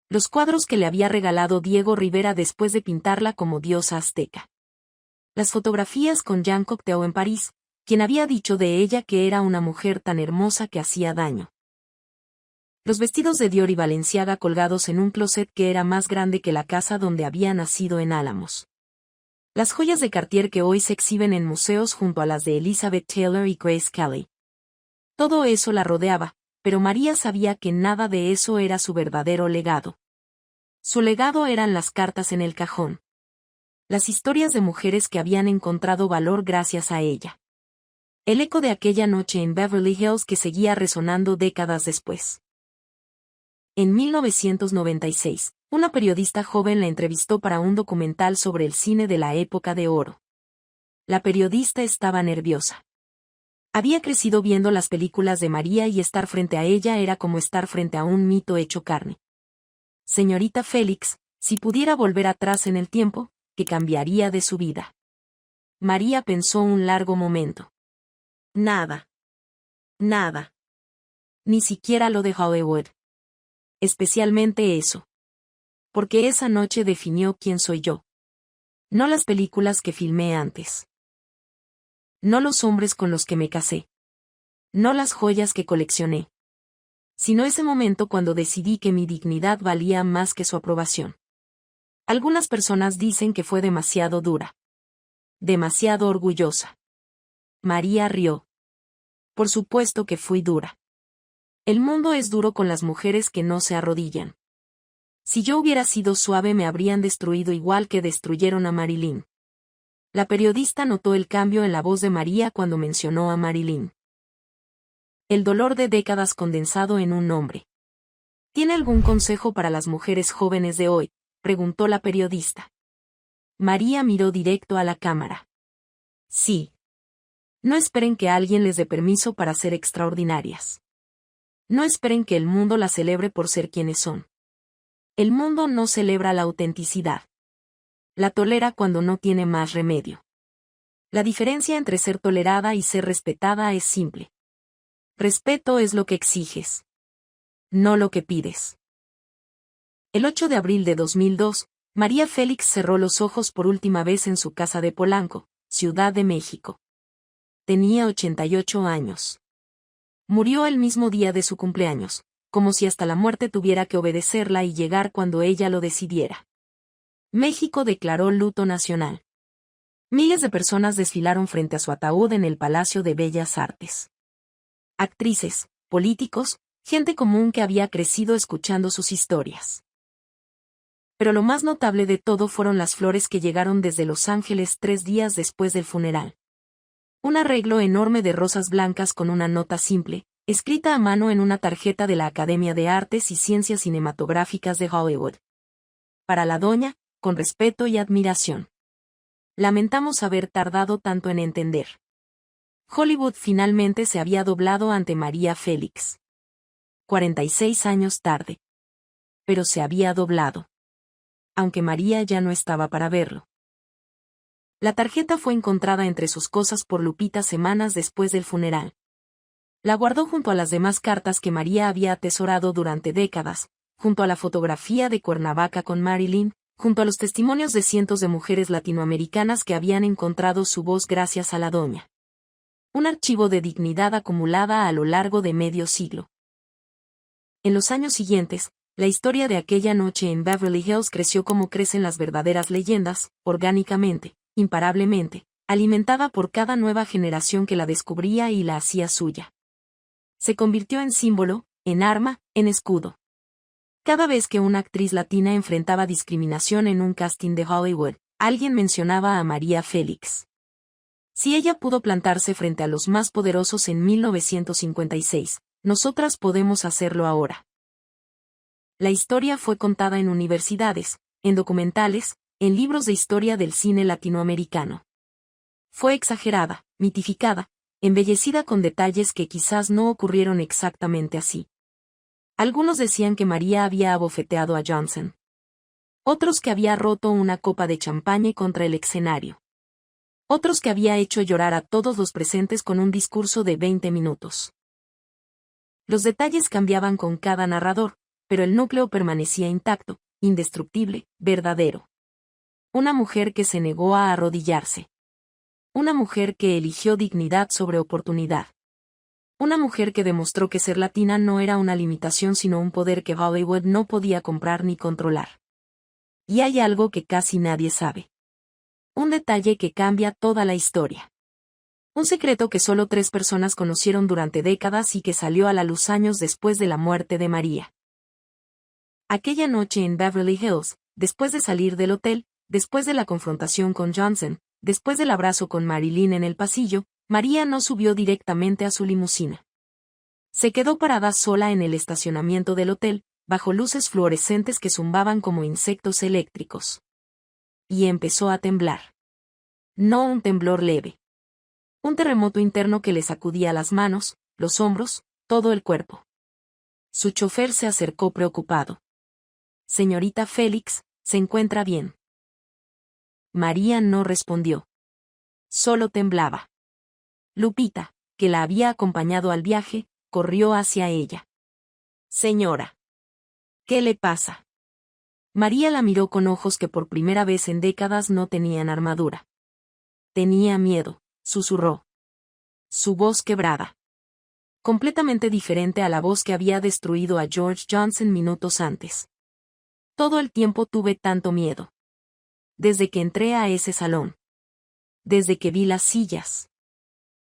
Los cuadros que le había regalado Diego Rivera después de pintarla como diosa azteca. Las fotografías con Jean Cocteau en París, quien había dicho de ella que era una mujer tan hermosa que hacía daño. Los vestidos de Dior y Balenciaga colgados en un closet que era más grande que la casa donde había nacido en Álamos. Las joyas de Cartier que hoy se exhiben en museos junto a las de Elizabeth Taylor y Grace Kelly. Todo eso la rodeaba, pero María sabía que nada de eso era su verdadero legado. Su legado eran las cartas en el cajón. Las historias de mujeres que habían encontrado valor gracias a ella. El eco de aquella noche en Beverly Hills que seguía resonando décadas después. En 1996, una periodista joven la entrevistó para un documental sobre el cine de la época de oro. La periodista estaba nerviosa. Había crecido viendo las películas de María y estar frente a ella era como estar frente a un mito hecho carne. Señorita Félix, si pudiera volver atrás en el tiempo, ¿qué cambiaría de su vida? María pensó un largo momento. Nada. Nada. Ni siquiera lo de Hollywood. Especialmente eso. Porque esa noche definió quién soy yo. No las películas que filmé antes. No los hombres con los que me casé. No las joyas que coleccioné. Sino ese momento cuando decidí que mi dignidad valía más que su aprobación. Algunas personas dicen que fue demasiado dura. Demasiado orgullosa. María rió. Por supuesto que fui dura. El mundo es duro con las mujeres que no se arrodillan. Si yo hubiera sido suave me habrían destruido igual que destruyeron a Marilyn. La periodista notó el cambio en la voz de María cuando mencionó a Marilyn. El dolor de décadas condensado en un nombre. ¿Tiene algún consejo para las mujeres jóvenes de hoy?, preguntó la periodista. María miró directo a la cámara. Sí. No esperen que alguien les dé permiso para ser extraordinarias. No esperen que el mundo las celebre por ser quienes son. El mundo no celebra la autenticidad. La tolera cuando no tiene más remedio. La diferencia entre ser tolerada y ser respetada es simple. Respeto es lo que exiges. No lo que pides. El 8 de abril de 2002, María Félix cerró los ojos por última vez en su casa de Polanco, Ciudad de México. Tenía 88 años. Murió el mismo día de su cumpleaños, como si hasta la muerte tuviera que obedecerla y llegar cuando ella lo decidiera. México declaró luto nacional. Miles de personas desfilaron frente a su ataúd en el Palacio de Bellas Artes. Actrices, políticos, gente común que había crecido escuchando sus historias. Pero lo más notable de todo fueron las flores que llegaron desde Los Ángeles 3 días después del funeral. Un arreglo enorme de rosas blancas con una nota simple, escrita a mano en una tarjeta de la Academia de Artes y Ciencias Cinematográficas de Hollywood. Para la doña, con respeto y admiración. Lamentamos haber tardado tanto en entender. Hollywood finalmente se había doblado ante María Félix. 46 años tarde. Pero se había doblado. Aunque María ya no estaba para verlo. La tarjeta fue encontrada entre sus cosas por Lupita semanas después del funeral. La guardó junto a las demás cartas que María había atesorado durante décadas, junto a la fotografía de Cuernavaca con Marilyn, junto a los testimonios de cientos de mujeres latinoamericanas que habían encontrado su voz gracias a la doña. Un archivo de dignidad acumulada a lo largo de medio siglo. En los años siguientes, la historia de aquella noche en Beverly Hills creció como crecen las verdaderas leyendas, orgánicamente, imparablemente, alimentada por cada nueva generación que la descubría y la hacía suya. Se convirtió en símbolo, en arma, en escudo. Cada vez que una actriz latina enfrentaba discriminación en un casting de Hollywood, alguien mencionaba a María Félix. Si ella pudo plantarse frente a los más poderosos en 1956, nosotras podemos hacerlo ahora. La historia fue contada en universidades, en documentales, en libros de historia del cine latinoamericano. Fue exagerada, mitificada, embellecida con detalles que quizás no ocurrieron exactamente así. Algunos decían que María había abofeteado a Johnson. Otros que había roto una copa de champagne contra el escenario. Otros que había hecho llorar a todos los presentes con un discurso de 20 minutos. Los detalles cambiaban con cada narrador, pero el núcleo permanecía intacto, indestructible, verdadero. Una mujer que se negó a arrodillarse. Una mujer que eligió dignidad sobre oportunidad. Una mujer que demostró que ser latina no era una limitación sino un poder que Hollywood no podía comprar ni controlar. Y hay algo que casi nadie sabe. Un detalle que cambia toda la historia. Un secreto que solo 3 personas conocieron durante décadas y que salió a la luz años después de la muerte de María. Aquella noche en Beverly Hills, después de salir del hotel, después de la confrontación con Johnson, después del abrazo con Marilyn en el pasillo, María no subió directamente a su limusina. Se quedó parada sola en el estacionamiento del hotel, bajo luces fluorescentes que zumbaban como insectos eléctricos. Y empezó a temblar. No un temblor leve. Un terremoto interno que le sacudía las manos, los hombros, todo el cuerpo. Su chofer se acercó preocupado. «Señorita Félix, ¿se encuentra bien?» María no respondió. Solo temblaba. Lupita, que la había acompañado al viaje, corrió hacia ella. «Señora. ¿Qué le pasa?» María la miró con ojos que por primera vez en décadas no tenían armadura. «Tenía miedo», susurró. Su voz quebrada. Completamente diferente a la voz que había destruido a George Johnson minutos antes. Todo el tiempo tuve tanto miedo. Desde que entré a ese salón. Desde que vi las sillas.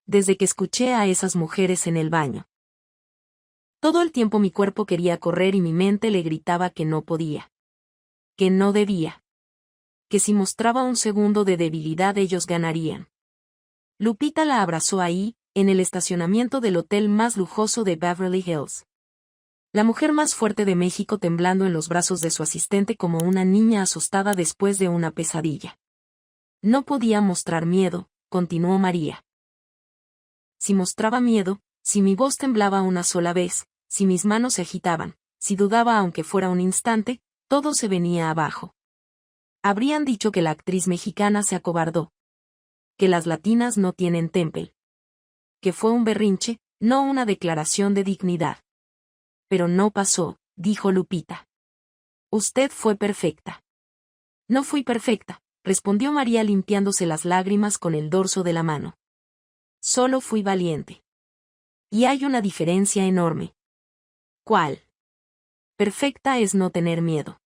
Desde que escuché a esas mujeres en el baño. Todo el tiempo mi cuerpo quería correr y mi mente le gritaba que no podía. Que no debía. Que si mostraba un segundo de debilidad ellos ganarían. Lupita la abrazó ahí, en el estacionamiento del hotel más lujoso de Beverly Hills. La mujer más fuerte de México temblando en los brazos de su asistente como una niña asustada después de una pesadilla. No podía mostrar miedo, continuó María. Si mostraba miedo, si mi voz temblaba una sola vez, si mis manos se agitaban, si dudaba aunque fuera un instante, todo se venía abajo. Habrían dicho que la actriz mexicana se acobardó. Que las latinas no tienen temple. Que fue un berrinche, no una declaración de dignidad. Pero no pasó, dijo Lupita. Usted fue perfecta. No fui perfecta, respondió María limpiándose las lágrimas con el dorso de la mano. Solo fui valiente. Y hay una diferencia enorme. ¿Cuál? Perfecta es no tener miedo.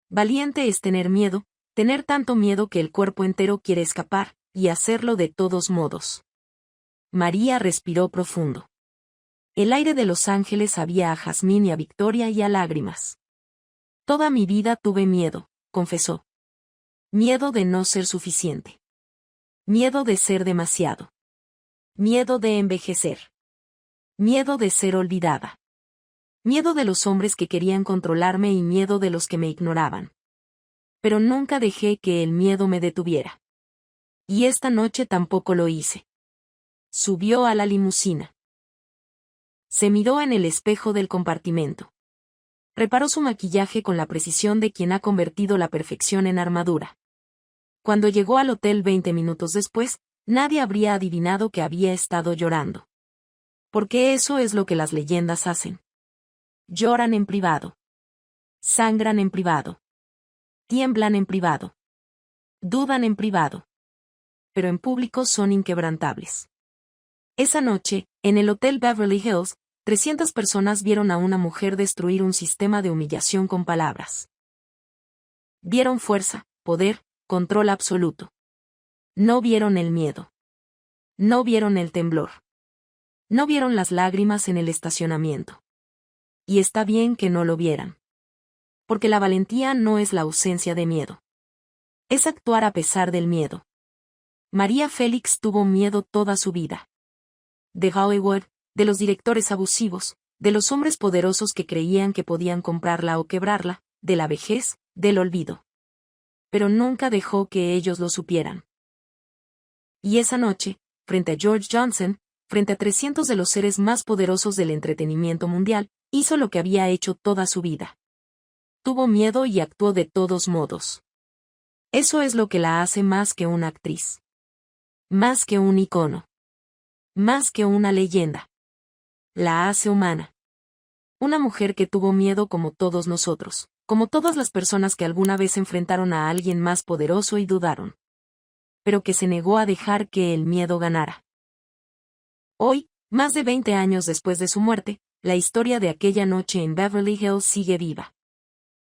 Valiente es tener miedo, tener tanto miedo que el cuerpo entero quiere escapar, y hacerlo de todos modos. María respiró profundo. El aire de Los Ángeles sabía a jazmín y a victoria y a lágrimas. Toda mi vida tuve miedo, confesó. Miedo de no ser suficiente. Miedo de ser demasiado. Miedo de envejecer. Miedo de ser olvidada. Miedo de los hombres que querían controlarme y miedo de los que me ignoraban. Pero nunca dejé que el miedo me detuviera. Y esta noche tampoco lo hice. Subió a la limusina. Se miró en el espejo del compartimento. Reparó su maquillaje con la precisión de quien ha convertido la perfección en armadura. Cuando llegó al hotel 20 minutos después, nadie habría adivinado que había estado llorando. Porque eso es lo que las leyendas hacen. Lloran en privado. Sangran en privado. Tiemblan en privado. Dudan en privado. Pero en público son inquebrantables. Esa noche, en el Hotel Beverly Hills, 300 personas vieron a una mujer destruir un sistema de humillación con palabras. Vieron fuerza, poder, control absoluto. No vieron el miedo. No vieron el temblor. No vieron las lágrimas en el estacionamiento. Y está bien que no lo vieran. Porque la valentía no es la ausencia de miedo. Es actuar a pesar del miedo. María Félix tuvo miedo toda su vida. De Hollywood, de los directores abusivos, de los hombres poderosos que creían que podían comprarla o quebrarla, de la vejez, del olvido. Pero nunca dejó que ellos lo supieran. Y esa noche, frente a George Johnson, frente a 300 de los seres más poderosos del entretenimiento mundial, hizo lo que había hecho toda su vida. Tuvo miedo y actuó de todos modos. Eso es lo que la hace más que una actriz. Más que un icono. Más que una leyenda. La hace humana. Una mujer que tuvo miedo como todos nosotros, como todas las personas que alguna vez enfrentaron a alguien más poderoso y dudaron. pero que se negó a dejar que el miedo ganara. Hoy, más de 20 años después de su muerte, la historia de aquella noche en Beverly Hills sigue viva.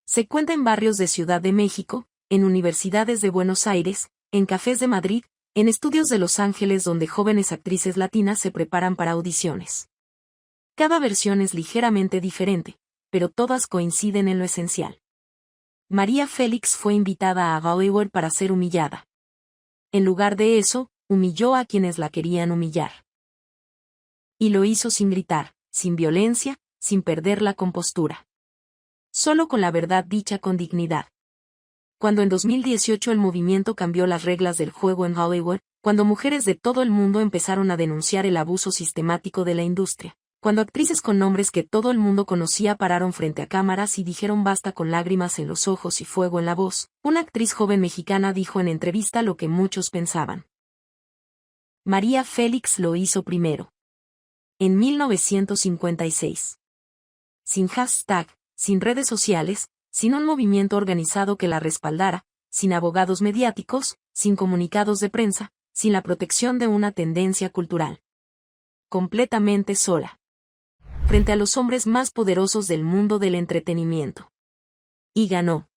Se cuenta en barrios de Ciudad de México, en universidades de Buenos Aires, en cafés de Madrid, en estudios de Los Ángeles donde jóvenes actrices latinas se preparan para audiciones. Cada versión es ligeramente diferente, pero todas coinciden en lo esencial. María Félix fue invitada a Hollywood para ser humillada. En lugar de eso, humilló a quienes la querían humillar. Y lo hizo sin gritar, sin violencia, sin perder la compostura. Solo con la verdad dicha con dignidad. Cuando en 2018 el movimiento cambió las reglas del juego en Hollywood, cuando mujeres de todo el mundo empezaron a denunciar el abuso sistemático de la industria, cuando actrices con nombres que todo el mundo conocía pararon frente a cámaras y dijeron basta con lágrimas en los ojos y fuego en la voz, una actriz joven mexicana dijo en entrevista lo que muchos pensaban. María Félix lo hizo primero. En 1956. Sin hashtag, sin redes sociales, sin un movimiento organizado que la respaldara, sin abogados mediáticos, sin comunicados de prensa, sin la protección de una tendencia cultural. Completamente sola. Frente a los hombres más poderosos del mundo del entretenimiento. Y ganó.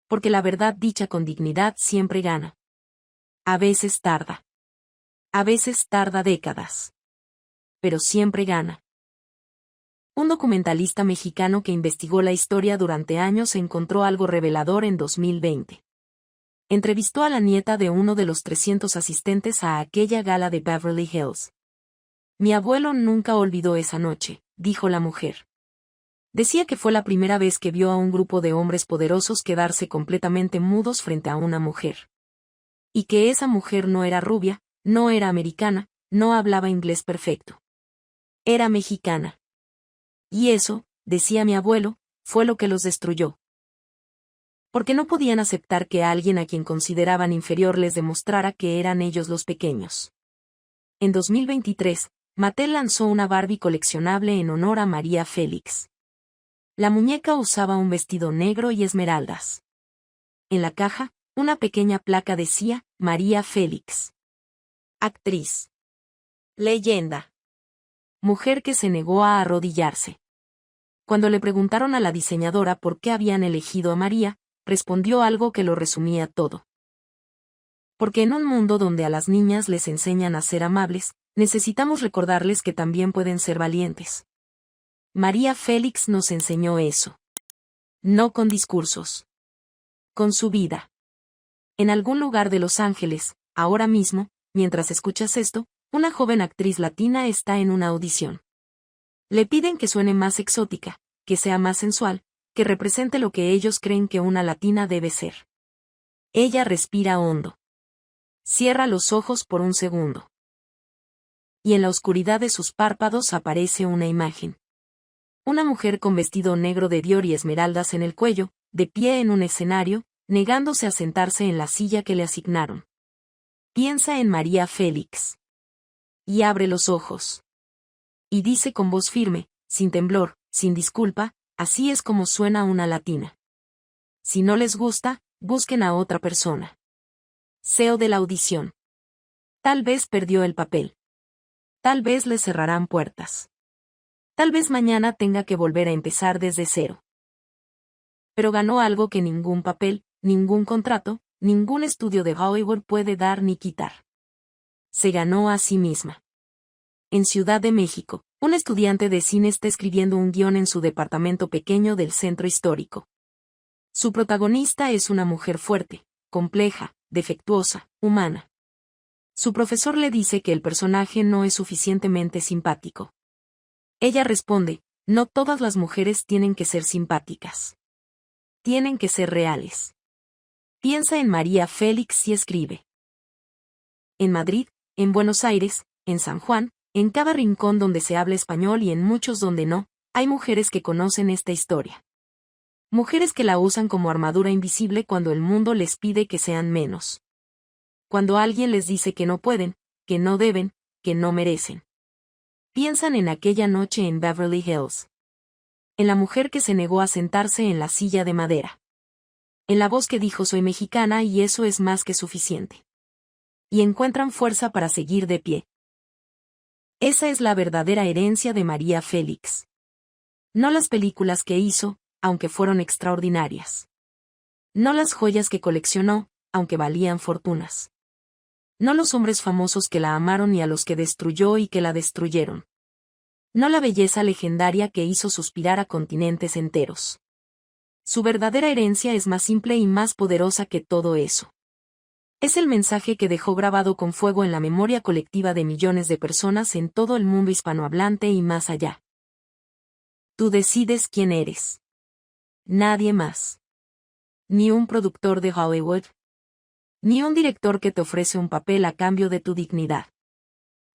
Porque la verdad dicha con dignidad siempre gana. A veces tarda. A veces tarda décadas. Pero siempre gana. Un documentalista mexicano que investigó la historia durante años encontró algo revelador en 2020. Entrevistó a la nieta de uno de los 300 asistentes a aquella gala de Beverly Hills. Mi abuelo nunca olvidó esa noche, dijo la mujer. Decía que fue la primera vez que vio a un grupo de hombres poderosos quedarse completamente mudos frente a una mujer. Y que esa mujer no era rubia, no era americana, no hablaba inglés perfecto. Era mexicana. Y eso, decía mi abuelo, fue lo que los destruyó. Porque no podían aceptar que alguien a quien consideraban inferior les demostrara que eran ellos los pequeños. En 2023, Mattel lanzó una Barbie coleccionable en honor a María Félix. La muñeca usaba un vestido negro y esmeraldas. En la caja, una pequeña placa decía, María Félix. Actriz. Leyenda. Mujer que se negó a arrodillarse. Cuando le preguntaron a la diseñadora por qué habían elegido a María, respondió algo que lo resumía todo. Porque en un mundo donde a las niñas les enseñan a ser amables, necesitamos recordarles que también pueden ser valientes. María Félix nos enseñó eso. No con discursos. Con su vida. En algún lugar de Los Ángeles, ahora mismo, mientras escuchas esto, una joven actriz latina está en una audición. Le piden que suene más exótica, que sea más sensual, que represente lo que ellos creen que una latina debe ser. Ella respira hondo. Cierra los ojos por un segundo. Y en la oscuridad de sus párpados aparece una imagen. Una mujer con vestido negro de Dior y esmeraldas en el cuello, de pie en un escenario, negándose a sentarse en la silla que le asignaron. Piensa en María Félix. Y abre los ojos. Y dice con voz firme, sin temblor, sin disculpa, así es como suena una latina. Si no les gusta, busquen a otra persona. CEO de la audición. Tal vez perdió el papel. Tal vez le cerrarán puertas. Tal vez mañana tenga que volver a empezar desde cero. Pero ganó algo que ningún papel, ningún contrato, ningún estudio de Hollywood puede dar ni quitar. Se ganó a sí misma. En Ciudad de México, un estudiante de cine está escribiendo un guión en su departamento pequeño del centro histórico. Su protagonista es una mujer fuerte, compleja, defectuosa, humana. Su profesor le dice que el personaje no es suficientemente simpático. Ella responde, no todas las mujeres tienen que ser simpáticas. Tienen que ser reales. Piensa en María Félix y escribe. En Madrid, en Buenos Aires, en San Juan, en cada rincón donde se habla español y en muchos donde no, hay mujeres que conocen esta historia. Mujeres que la usan como armadura invisible cuando el mundo les pide que sean menos. Cuando alguien les dice que no pueden, que no deben, que no merecen. Piensan en aquella noche en Beverly Hills. En la mujer que se negó a sentarse en la silla de madera. En la voz que dijo soy mexicana y eso es más que suficiente. y encuentran fuerza para seguir de pie. Esa es la verdadera herencia de María Félix. No las películas que hizo, aunque fueron extraordinarias. No las joyas que coleccionó, aunque valían fortunas. No los hombres famosos que la amaron y a los que destruyó y que la destruyeron. No la belleza legendaria que hizo suspirar a continentes enteros. Su verdadera herencia es más simple y más poderosa que todo eso. Es el mensaje que dejó grabado con fuego en la memoria colectiva de millones de personas en todo el mundo hispanohablante y más allá. Tú decides quién eres. Nadie más. Ni un productor de Hollywood. Ni un director que te ofrece un papel a cambio de tu dignidad.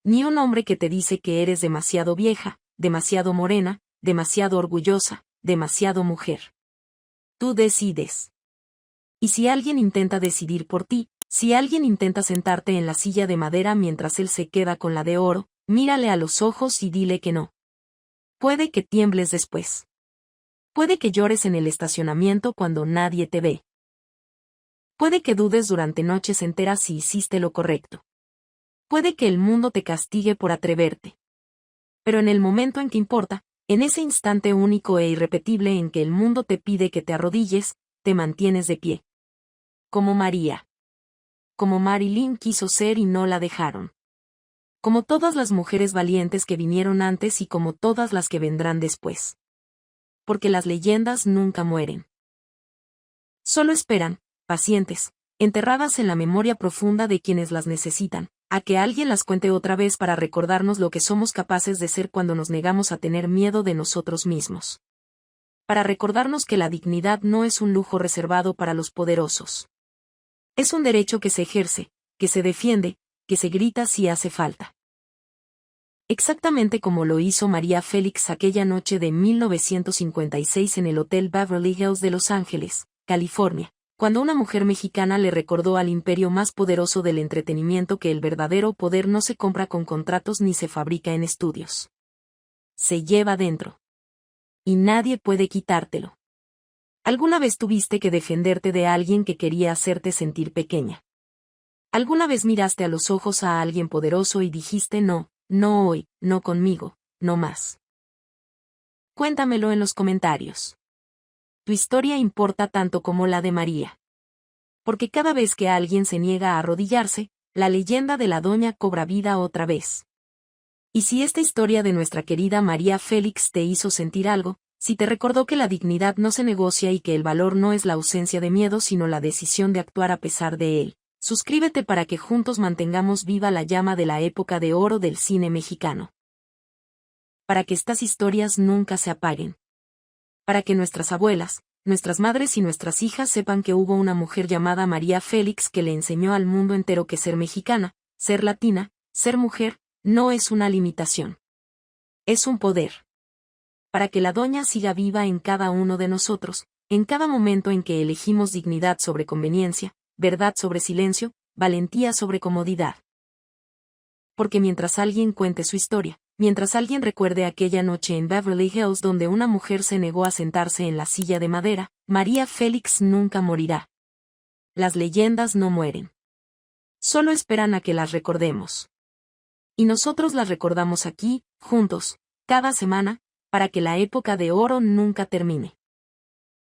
Ni un hombre que te dice que eres demasiado vieja, demasiado morena, demasiado orgullosa, demasiado mujer. Tú decides. Y si alguien intenta decidir por ti, si alguien intenta sentarte en la silla de madera mientras él se queda con la de oro, mírale a los ojos y dile que no. Puede que tiembles después. Puede que llores en el estacionamiento cuando nadie te ve. Puede que dudes durante noches enteras si hiciste lo correcto. Puede que el mundo te castigue por atreverte. Pero en el momento en que importa, en ese instante único e irrepetible en que el mundo te pide que te arrodilles, te mantienes de pie. Como María. Como Marilyn quiso ser y no la dejaron. Como todas las mujeres valientes que vinieron antes y como todas las que vendrán después. Porque las leyendas nunca mueren. Solo esperan, pacientes, enterradas en la memoria profunda de quienes las necesitan, a que alguien las cuente otra vez para recordarnos lo que somos capaces de ser cuando nos negamos a tener miedo de nosotros mismos. Para recordarnos que la dignidad no es un lujo reservado para los poderosos. Es un derecho que se ejerce, que se defiende, que se grita si hace falta. Exactamente como lo hizo María Félix aquella noche de 1956 en el Hotel Beverly Hills de Los Ángeles, California, cuando una mujer mexicana le recordó al imperio más poderoso del entretenimiento que el verdadero poder no se compra con contratos ni se fabrica en estudios. Se lleva dentro. Y nadie puede quitártelo. ¿Alguna vez tuviste que defenderte de alguien que quería hacerte sentir pequeña? ¿Alguna vez miraste a los ojos a alguien poderoso y dijiste no, no hoy, no conmigo, no más? Cuéntamelo en los comentarios. Tu historia importa tanto como la de María. Porque cada vez que alguien se niega a arrodillarse, la leyenda de la doña cobra vida otra vez. Y si esta historia de nuestra querida María Félix te hizo sentir algo, si te recordó que la dignidad no se negocia y que el valor no es la ausencia de miedo sino la decisión de actuar a pesar de él, suscríbete para que juntos mantengamos viva la llama de la época de oro del cine mexicano. Para que estas historias nunca se apaguen. Para que nuestras abuelas, nuestras madres y nuestras hijas sepan que hubo una mujer llamada María Félix que le enseñó al mundo entero que ser mexicana, ser latina, ser mujer, no es una limitación. Es un poder. Para que la doña siga viva en cada uno de nosotros, en cada momento en que elegimos dignidad sobre conveniencia, verdad sobre silencio, valentía sobre comodidad. Porque mientras alguien cuente su historia, mientras alguien recuerde aquella noche en Beverly Hills donde una mujer se negó a sentarse en la silla de madera, María Félix nunca morirá. Las leyendas no mueren. Solo esperan a que las recordemos. Y nosotros las recordamos aquí, juntos, cada semana, para que la época de oro nunca termine.